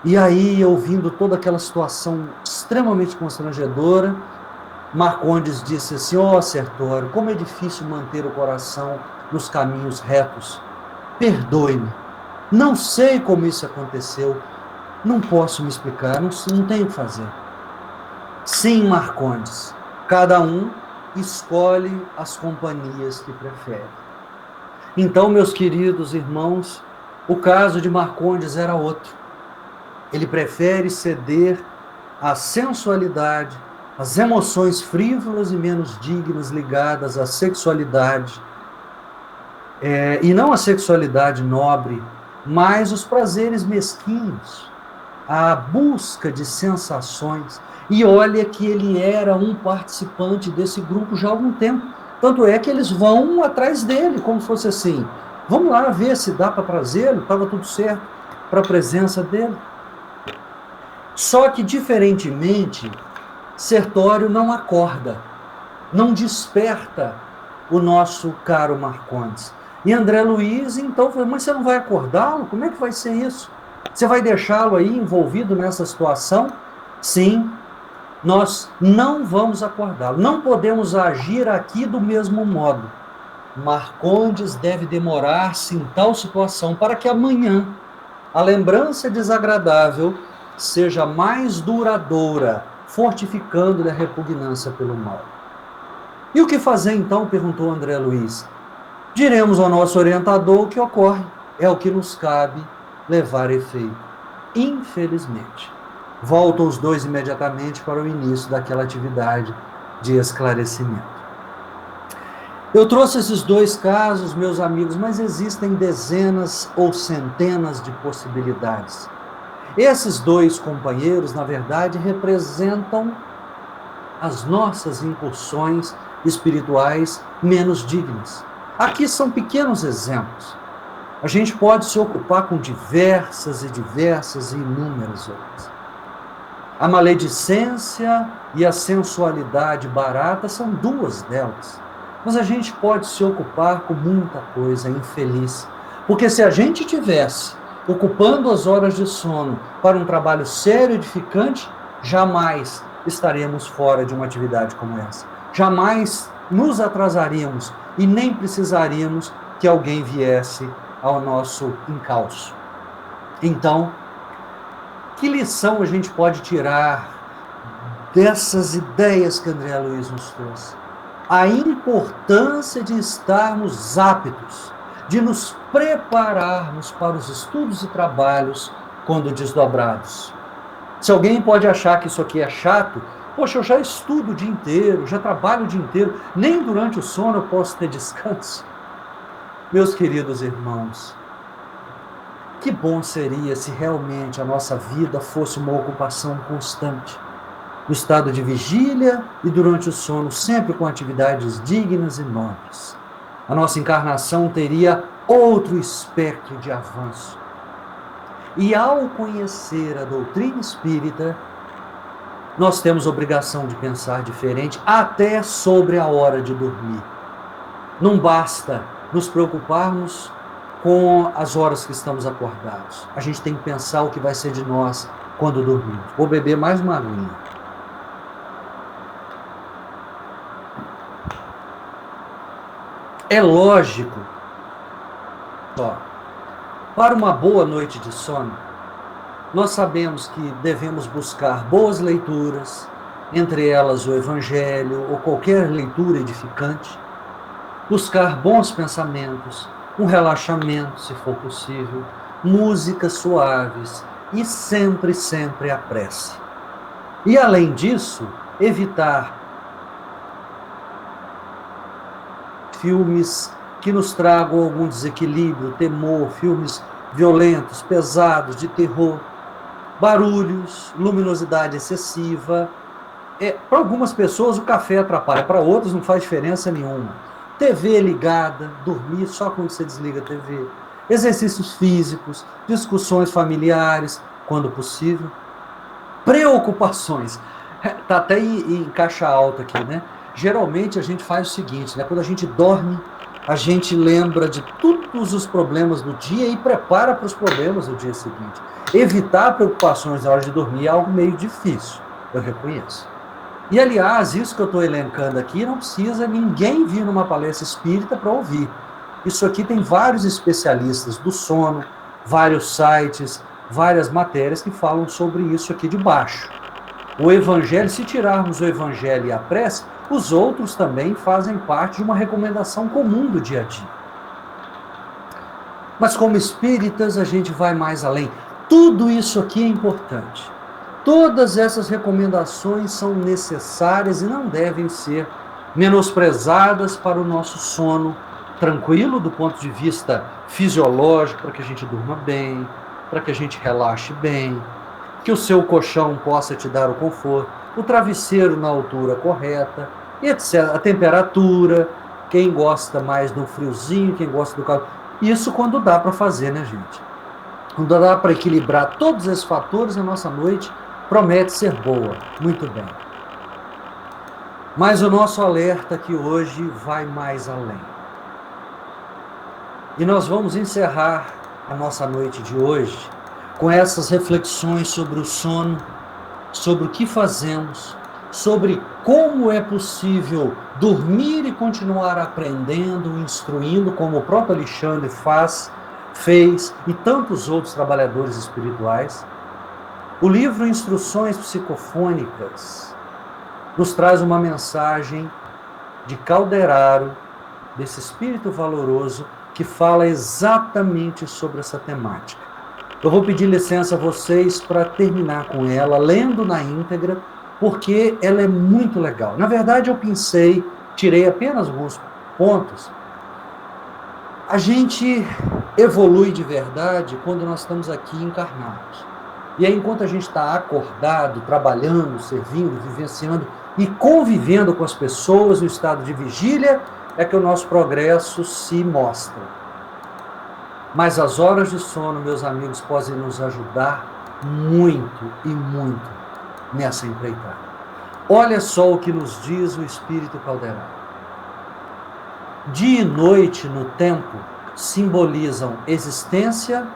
E aí, ouvindo toda aquela situação extremamente constrangedora, Marcondes disse assim: Sertório, como é difícil manter o coração nos caminhos retos. Perdoe-me. Não sei como isso aconteceu. Não posso me explicar, não tenho o que fazer. Sim, Marcondes, cada um escolhe as companhias que prefere. Então, meus queridos irmãos, o caso de Marcondes era outro. Ele prefere ceder à sensualidade, às emoções frívolas e menos dignas ligadas à sexualidade, e não à sexualidade nobre, mas os prazeres mesquinhos, a busca de sensações. E olha que ele era um participante desse grupo já há algum tempo. Tanto é que eles vão atrás dele, como se fosse assim: vamos lá ver se dá para trazê-lo, estava tudo certo para a presença dele. Só que, diferentemente, Sertório não acorda, não desperta o nosso caro Marcondes. E André Luiz, então, falou: mas você não vai acordá-lo? Como é que vai ser isso? Você vai deixá-lo aí envolvido nessa situação? Sim, nós não vamos acordá-lo. Não podemos agir aqui do mesmo modo. Marcondes deve demorar-se em tal situação para que amanhã a lembrança desagradável seja mais duradoura, fortificando-lhe a repugnância pelo mal. E o que fazer então? Perguntou André Luiz. Diremos ao nosso orientador o que ocorre. É o que nos cabe levar efeito. Infelizmente. Voltam os dois imediatamente para o início daquela atividade de esclarecimento. Eu trouxe esses 2 casos, meus amigos, mas existem dezenas ou centenas de possibilidades. Esses 2 companheiros, na verdade, representam as nossas incursões espirituais menos dignas. Aqui são pequenos exemplos. A gente pode se ocupar com diversas e inúmeras outras. A maledicência e a sensualidade barata são 2 delas. Mas a gente pode se ocupar com muita coisa infeliz. Porque se a gente tivesse ocupando as horas de sono para um trabalho sério e edificante, jamais estaremos fora de uma atividade como essa. Jamais nos atrasaríamos e nem precisaríamos que alguém viesse ao nosso encalço. Então, que lição a gente pode tirar dessas ideias que André Luiz nos trouxe? A importância de estarmos aptos, de nos prepararmos para os estudos e trabalhos quando desdobrados. Se alguém pode achar que isso aqui é chato, poxa, eu já estudo o dia inteiro, já trabalho o dia inteiro, nem durante o sono eu posso ter descanso. Meus queridos irmãos, que bom seria se realmente a nossa vida fosse uma ocupação constante, no estado de vigília e durante o sono, sempre com atividades dignas e nobres. A nossa encarnação teria outro espectro de avanço. E ao conhecer a doutrina espírita, nós temos obrigação de pensar diferente até sobre a hora de dormir. Não basta nos preocuparmos com as horas que estamos acordados. A gente tem que pensar o que vai ser de nós quando dormimos. Vou beber mais uma aguinha. É lógico, para uma boa noite de sono, nós sabemos que devemos buscar boas leituras, entre elas o Evangelho ou qualquer leitura edificante, buscar bons pensamentos, um relaxamento, se for possível, músicas suaves e sempre, sempre a prece. E além disso, evitar filmes que nos tragam algum desequilíbrio, temor, filmes violentos, pesados, de terror, barulhos, luminosidade excessiva. Para algumas pessoas o café atrapalha, para outros não faz diferença nenhuma. TV ligada, dormir só quando você desliga a TV. Exercícios físicos, discussões familiares, quando possível. Preocupações. Está até em caixa alta aqui, né? Geralmente a gente faz o seguinte, né? Quando a gente dorme, a gente lembra de todos os problemas do dia e prepara para os problemas do dia seguinte. Evitar preocupações na hora de dormir é algo meio difícil, eu reconheço. E, aliás, isso que eu estou elencando aqui, não precisa ninguém vir numa palestra espírita para ouvir. Isso aqui tem vários especialistas do sono, vários sites, várias matérias que falam sobre isso aqui de baixo. O Evangelho, se tirarmos o Evangelho e a prece, os outros também fazem parte de uma recomendação comum do dia a dia. Mas como espíritas, a gente vai mais além. Tudo isso aqui é importante. Todas essas recomendações são necessárias e não devem ser menosprezadas para o nosso sono tranquilo, do ponto de vista fisiológico, para que a gente durma bem, para que a gente relaxe bem, que o seu colchão possa te dar o conforto, o travesseiro na altura correta, etc. A temperatura, quem gosta mais do friozinho, quem gosta do calor. Isso quando dá para fazer, né, gente? Quando dá para equilibrar todos esses fatores, a nossa noite promete ser boa. Muito bem. Mas o nosso alerta aqui hoje vai mais além. E nós vamos encerrar a nossa noite de hoje com essas reflexões sobre o sono, sobre o que fazemos, sobre como é possível dormir e continuar aprendendo, instruindo, como o próprio Alexandre fez, e tantos outros trabalhadores espirituais. O livro Instruções Psicofônicas nos traz uma mensagem de Calderaro, desse espírito valoroso, que fala exatamente sobre essa temática. Eu vou pedir licença a vocês para terminar com ela, lendo na íntegra, porque ela é muito legal. Na verdade, eu tirei apenas alguns pontos. A gente evolui de verdade quando nós estamos aqui encarnados. E aí, enquanto a gente está acordado, trabalhando, servindo, vivenciando e convivendo com as pessoas no estado de vigília, é que o nosso progresso se mostra. Mas as horas de sono, meus amigos, podem nos ajudar muito e muito nessa empreitada. Olha só o que nos diz o Espírito Calderaro. Dia e noite no tempo simbolizam existência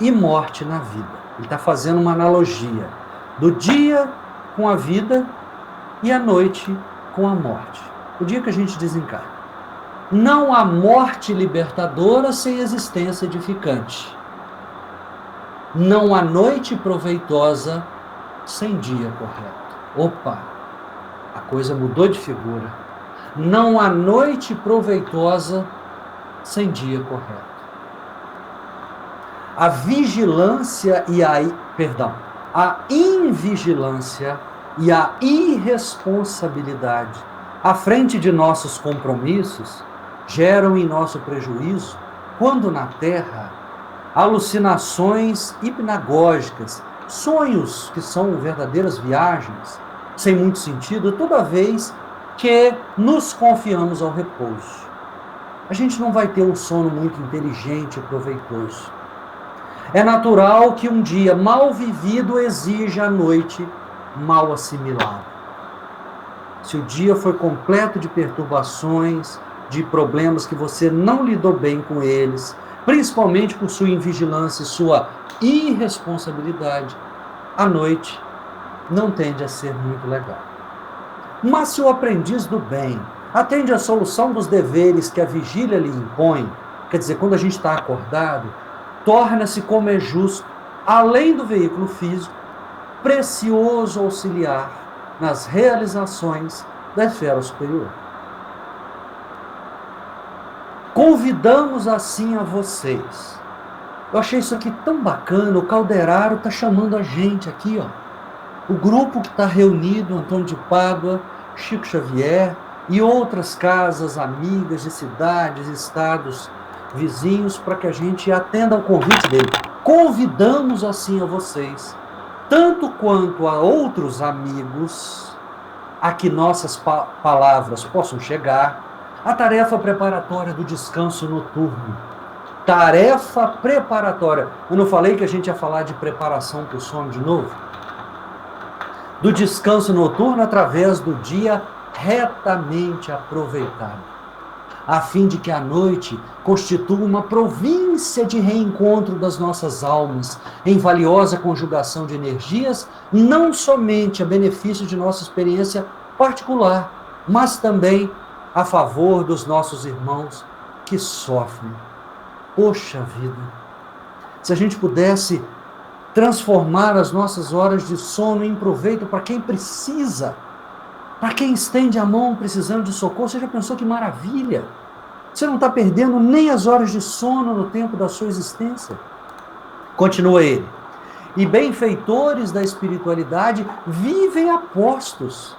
e morte na vida. Ele está fazendo uma analogia do dia com a vida e a noite com a morte. O dia que a gente desencarna. Não há morte libertadora sem existência edificante. Não há noite proveitosa sem dia correto. Opa, a coisa mudou de figura. Não há noite proveitosa sem dia correto. A vigilância e a invigilância e a irresponsabilidade à frente de nossos compromissos geram em nosso prejuízo, quando na Terra, alucinações hipnagógicas, sonhos que são verdadeiras viagens, sem muito sentido, toda vez que nos confiamos ao repouso. A gente não vai ter um sono muito inteligente e proveitoso. É natural que um dia mal vivido exija a noite mal assimilada. Se o dia foi completo de perturbações, de problemas que você não lidou bem com eles, principalmente por sua invigilância e sua irresponsabilidade, a noite não tende a ser muito legal. Mas se o aprendiz do bem atende à solução dos deveres que a vigília lhe impõe, quer dizer, quando a gente está acordado, torna-se, como é justo, além do veículo físico, precioso auxiliar nas realizações da esfera superior. Convidamos assim a vocês. Eu achei isso aqui tão bacana, o Calderaro está chamando a gente aqui, ó. O grupo que está reunido, Antônio de Pádua, Chico Xavier e outras casas amigas de cidades, estados vizinhos, para que a gente atenda ao convite dele. Convidamos assim a vocês, tanto quanto a outros amigos, a que nossas palavras possam chegar, a tarefa preparatória do descanso noturno. Tarefa preparatória. Eu não falei que a gente ia falar de preparação para o sono de novo? Do descanso noturno através do dia retamente aproveitado, a fim de que a noite constitua uma província de reencontro das nossas almas, em valiosa conjugação de energias, não somente a benefício de nossa experiência particular, mas também a favor dos nossos irmãos que sofrem. Poxa vida, se a gente pudesse transformar as nossas horas de sono em proveito para quem precisa, para quem estende a mão precisando de socorro, você já pensou que maravilha? Você não está perdendo nem as horas de sono no tempo da sua existência. Continua ele. E benfeitores da espiritualidade vivem a postos,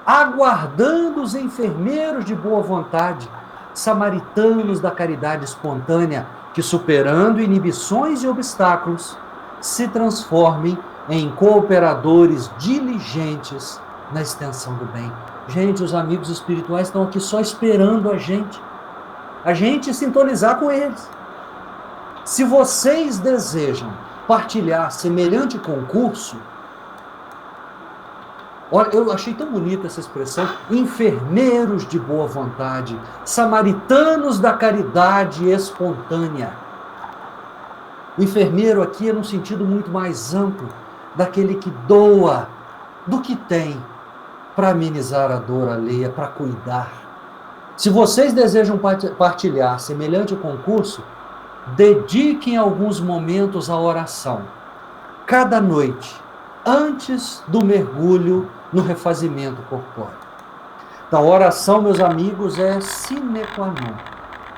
aguardando os enfermeiros de boa vontade, samaritanos da caridade espontânea, que superando inibições e obstáculos, se transformem em cooperadores diligentes na extensão do bem. Gente, os amigos espirituais estão aqui só esperando a gente sintonizar com eles. Se vocês desejam partilhar semelhante concurso, olha, eu achei tão bonita essa expressão, enfermeiros de boa vontade, samaritanos da caridade espontânea. O enfermeiro aqui é num sentido muito mais amplo, daquele que doa do que tem para amenizar a dor alheia, para cuidar. Se vocês desejam partilhar semelhante concurso, dediquem alguns momentos à oração, cada noite, antes do mergulho no refazimento corpóreo. Então, a oração, meus amigos, é sine qua non.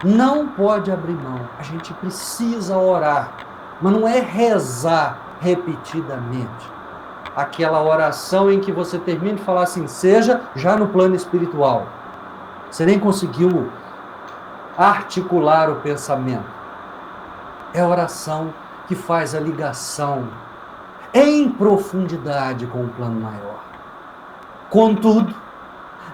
Não pode abrir mão. A gente precisa orar, mas não é rezar repetidamente. Aquela oração em que você termina de falar assim, seja já no plano espiritual. Você nem conseguiu articular o pensamento. É a oração que faz a ligação em profundidade com o plano maior. Contudo,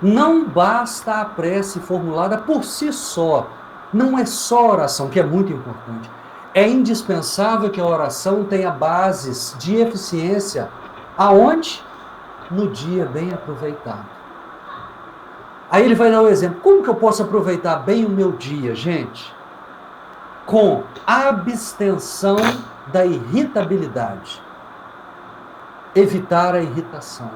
não basta a prece formulada por si só. Não é só oração, que é muito importante. É indispensável que a oração tenha bases de eficiência. Aonde? No dia bem aproveitado. Aí ele vai dar um exemplo. Como que eu posso aproveitar bem o meu dia, gente? Com abstenção da irritabilidade. Evitar a irritação.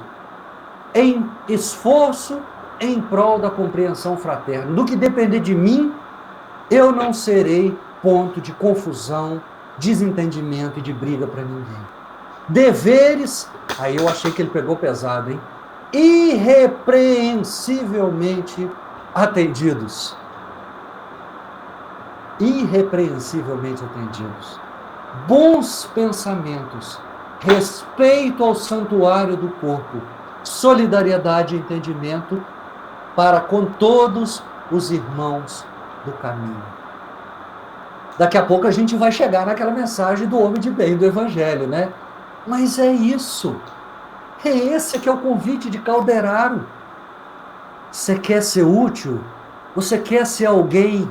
Em esforço em prol da compreensão fraterna. No que depender de mim, eu não serei ponto de confusão, desentendimento e de briga para ninguém. Deveres, aí eu achei que ele pegou pesado, hein? Irrepreensivelmente atendidos. Irrepreensivelmente atendidos. Bons pensamentos, respeito ao santuário do corpo, solidariedade e entendimento para com todos os irmãos do caminho. Daqui a pouco a gente vai chegar naquela mensagem do homem de bem do Evangelho, né? Mas é isso. É esse que é o convite de Calderaro. Você quer ser útil? Você quer ser alguém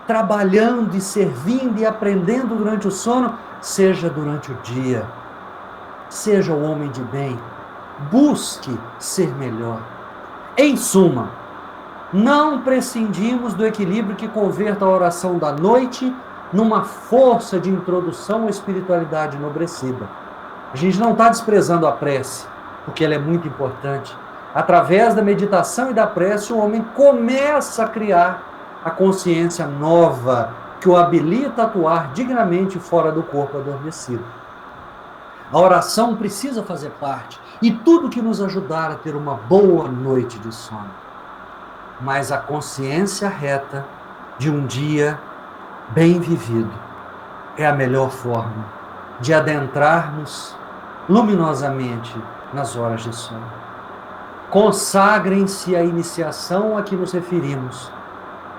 trabalhando e servindo e aprendendo durante o sono? Seja durante o dia. Seja o homem de bem. Busque ser melhor. Em suma, não prescindimos do equilíbrio que converta a oração da noite numa força de introdução à espiritualidade enobrecida. A gente não está desprezando a prece, porque ela é muito importante. Através da meditação e da prece, o homem começa a criar a consciência nova que o habilita a atuar dignamente fora do corpo adormecido. A oração precisa fazer parte, e tudo que nos ajudar a ter uma boa noite de sono. Mas a consciência reta de um dia bem vivido é a melhor forma de adentrarmos luminosamente nas horas de sono. Consagrem-se à iniciação a que nos referimos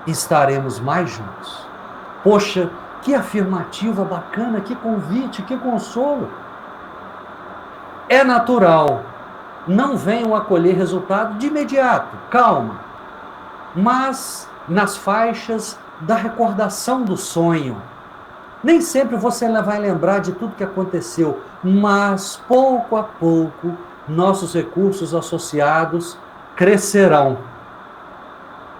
e estaremos mais juntos. Poxa, que afirmativa bacana, que convite, que consolo. É natural, não venham a colher resultado de imediato, calma. Mas nas faixas da recordação do sonho. Nem sempre você vai lembrar de tudo que aconteceu, mas pouco a pouco nossos recursos associados crescerão,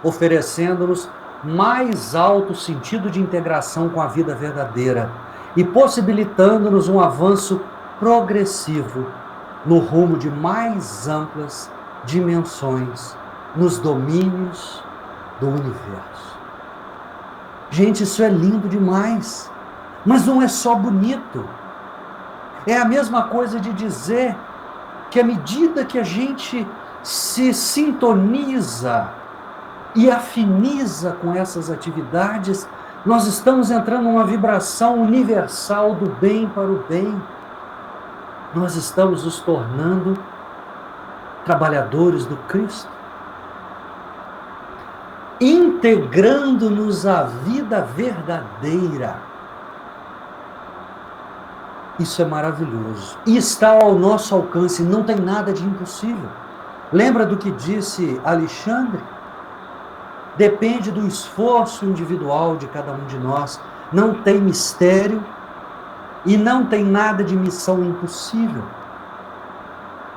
oferecendo-nos mais alto sentido de integração com a vida verdadeira e possibilitando-nos um avanço progressivo no rumo de mais amplas dimensões nos domínios do universo. Gente, isso é lindo demais, mas não é só bonito. É a mesma coisa de dizer que à medida que a gente se sintoniza e afiniza com essas atividades, nós estamos entrando numa vibração universal do bem para o bem. Nós estamos nos tornando trabalhadores do Cristo, integrando-nos à vida verdadeira. Isso é maravilhoso. E está ao nosso alcance, não tem nada de impossível. Lembra do que disse Alexandre? Depende do esforço individual de cada um de nós. Não tem mistério e não tem nada de missão impossível.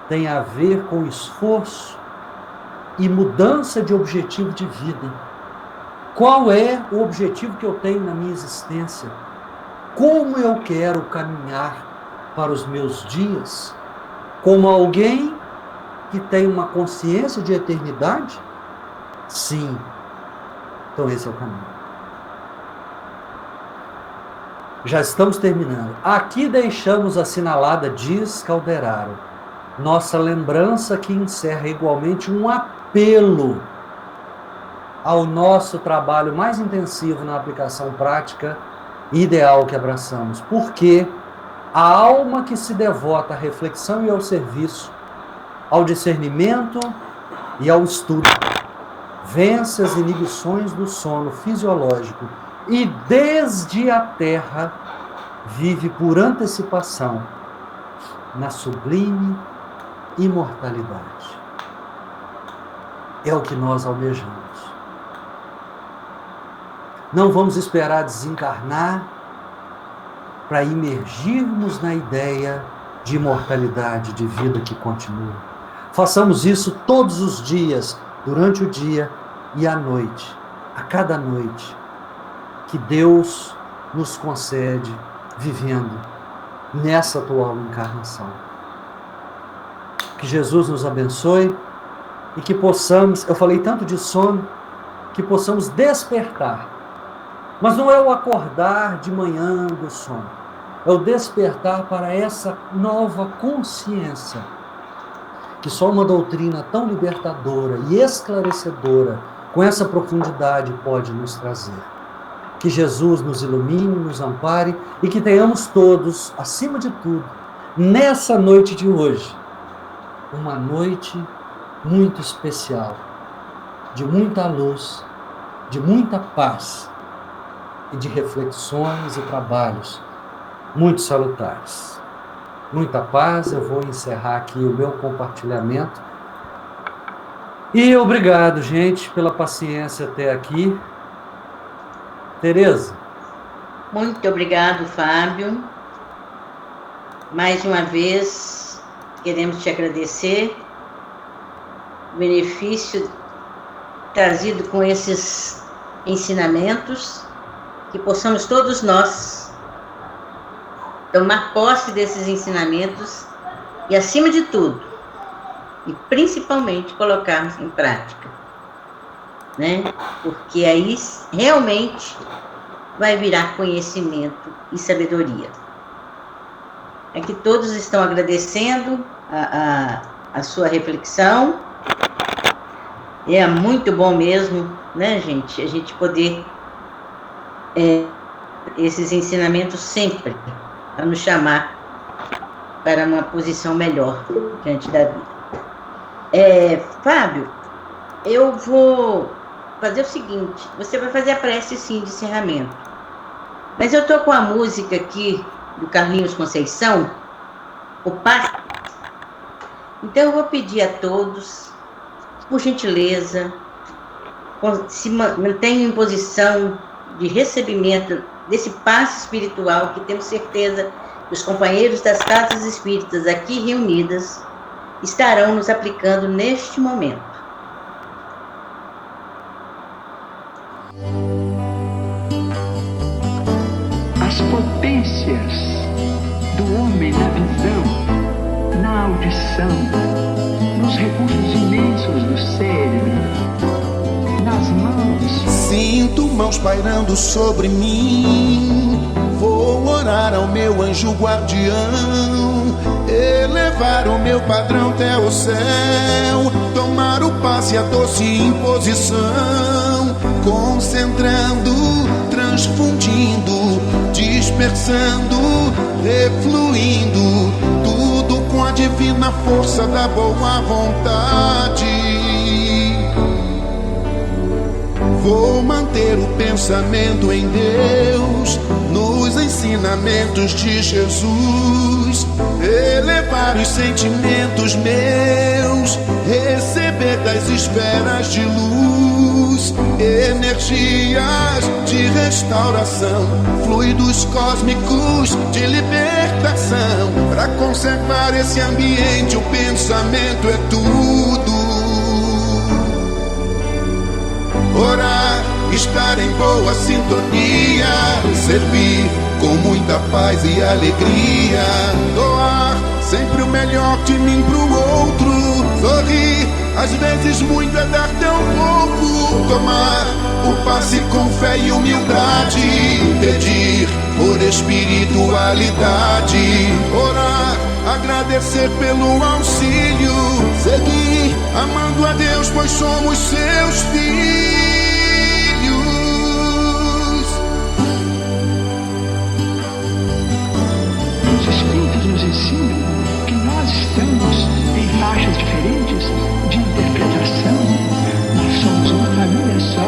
Tem a ver com esforço e mudança de objetivo de vida. Qual é o objetivo que eu tenho na minha existência? Como eu quero caminhar para os meus dias? Como alguém que tem uma consciência de eternidade? Sim. Então esse é o caminho. Já estamos terminando. Aqui deixamos assinalada, diz Calderaro, nossa lembrança que encerra igualmente um apelo ao nosso trabalho mais intensivo na aplicação prática e ideal que abraçamos. Porque a alma que se devota à reflexão e ao serviço, ao discernimento e ao estudo, vence as inibições do sono fisiológico e desde a terra vive por antecipação na sublime imortalidade. É o que nós almejamos. Não vamos esperar desencarnar para imergirmos na ideia de imortalidade, de vida que continua. Façamos isso todos os dias, durante o dia e à noite, a cada noite, que Deus nos concede vivendo nessa atual encarnação. Que Jesus nos abençoe e que possamos, eu falei tanto de sono, que possamos despertar. Mas não é o acordar de manhã do sono, é o despertar para essa nova consciência, que só uma doutrina tão libertadora e esclarecedora, com essa profundidade, pode nos trazer. Que Jesus nos ilumine, nos ampare e que tenhamos todos, acima de tudo, nessa noite de hoje, uma noite muito especial, de muita luz, de muita paz e de reflexões e trabalhos muito salutares. Muita paz, eu vou encerrar aqui o meu compartilhamento. E obrigado, gente, pela paciência até aqui. Tereza. Muito obrigado, Fábio. Mais uma vez, queremos te agradecer o benefício trazido com esses ensinamentos, que possamos todos nós tomar posse desses ensinamentos e, acima de tudo, e principalmente, colocarmos em prática, né? Porque aí realmente vai virar conhecimento e sabedoria. É que todos estão agradecendo a sua reflexão. É muito bom mesmo, né, gente? A gente poder esses ensinamentos sempre a nos chamar para uma posição melhor diante da vida. Fábio, eu vou fazer o seguinte, você vai fazer a prece, sim, de encerramento. Mas eu estou com a música aqui do Carlinhos Conceição, o Passe. Então eu vou pedir a todos, por gentileza, se mantenham em posição de recebimento desse passe espiritual que temos certeza que os companheiros das casas espíritas aqui reunidas estarão nos aplicando neste momento. As potências do homem na visão, na audição, nos recursos imensos do cérebro, nas mãos. Sinto mãos pairando sobre mim. Vou orar ao meu anjo guardião, elevar o meu padrão até o céu, tomar o passe, a doce imposição, concentrando, transfundindo, dispersando, refluindo, tudo com a divina força da boa vontade. Vou manter o pensamento em Deus, nos ensinamentos de Jesus, elevar os sentimentos meus, receber das esferas de luz, energias de restauração, fluidos cósmicos de libertação. Para conservar esse ambiente, o pensamento é tudo. Orar, estar em boa sintonia, servir com muita paz e alegria, doar sempre o melhor de mim pro outro, sorrir, às vezes muito é dar tão pouco, tomar o passe com fé e humildade, pedir por espiritualidade, orar, agradecer pelo auxílio, seguir amando a Deus, pois somos seus filhos. Os Espíritos nos ensinam que nós estamos em faixas diferentes de interpretação, mas somos uma família só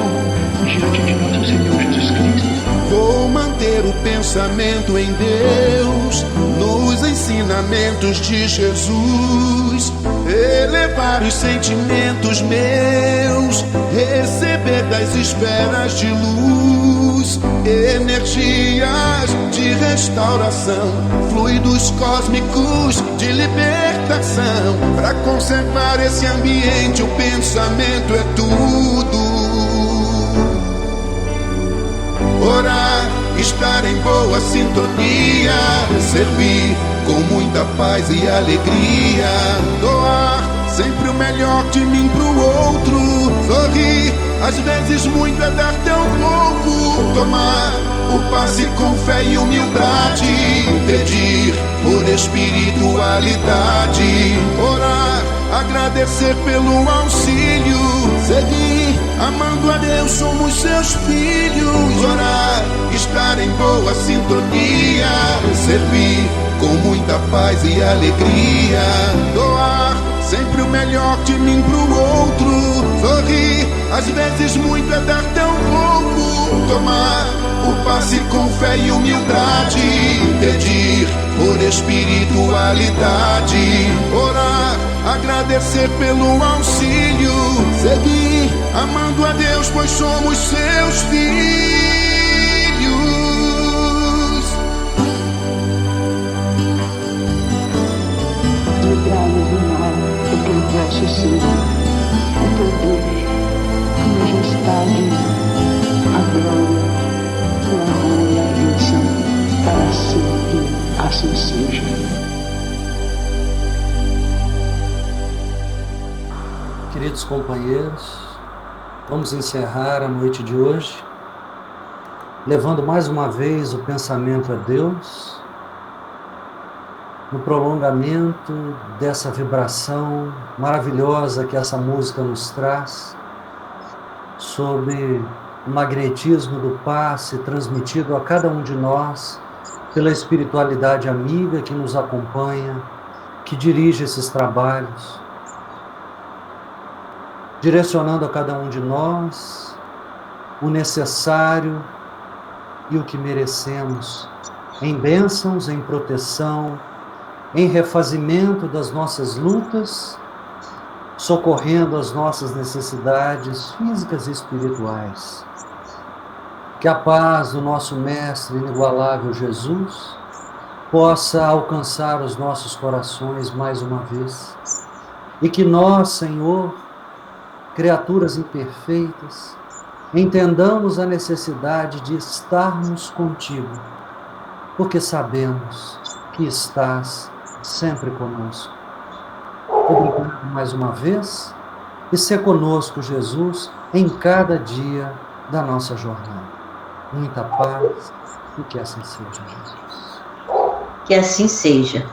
diante de nosso Senhor Jesus Cristo. Vou manter o pensamento em Deus, nos ensinamentos ensinamentos de Jesus, elevar os sentimentos meus, receber das esferas de luz energias de restauração, fluidos cósmicos de libertação. Para conservar esse ambiente, o pensamento é tudo. Orar, estar em boa sintonia, servir com muita paz e alegria, doar sempre o melhor de mim pro outro, sorrir, às vezes muito é dar tão pouco, tomar o passe com fé e humildade, pedir por espiritualidade, orar, agradecer pelo auxílio, seguir, amando a Deus, somos seus filhos, orar, estar em boa sintonia, servir com muita paz e alegria, doar sempre o melhor de mim pro outro, sorrir, às vezes muito é dar tão pouco, tomar o passe com fé e humildade, pedir por espiritualidade, orar, agradecer pelo auxílio, seguir, amando a Deus, pois somos seus filhos. Livrai-nos do mal, porque o vosso ser, o poder, a majestade, a glória, o amor e a bênção, para sempre, assim seja. Queridos companheiros, vamos encerrar a noite de hoje, levando mais uma vez o pensamento a Deus, no prolongamento dessa vibração maravilhosa que essa música nos traz, sobre o magnetismo do passe transmitido a cada um de nós pela espiritualidade amiga que nos acompanha, que dirige esses trabalhos, direcionando a cada um de nós o necessário e o que merecemos, em bênçãos, em proteção, em refazimento das nossas lutas, socorrendo as nossas necessidades físicas e espirituais. Que a paz do nosso Mestre inigualável Jesus possa alcançar os nossos corações mais uma vez, e que nós, Senhor, criaturas imperfeitas, entendamos a necessidade de estarmos contigo, porque sabemos que estás sempre conosco. Obrigado mais uma vez, e ser conosco, Jesus, em cada dia da nossa jornada. Muita paz, e que assim seja, Jesus. Que assim seja.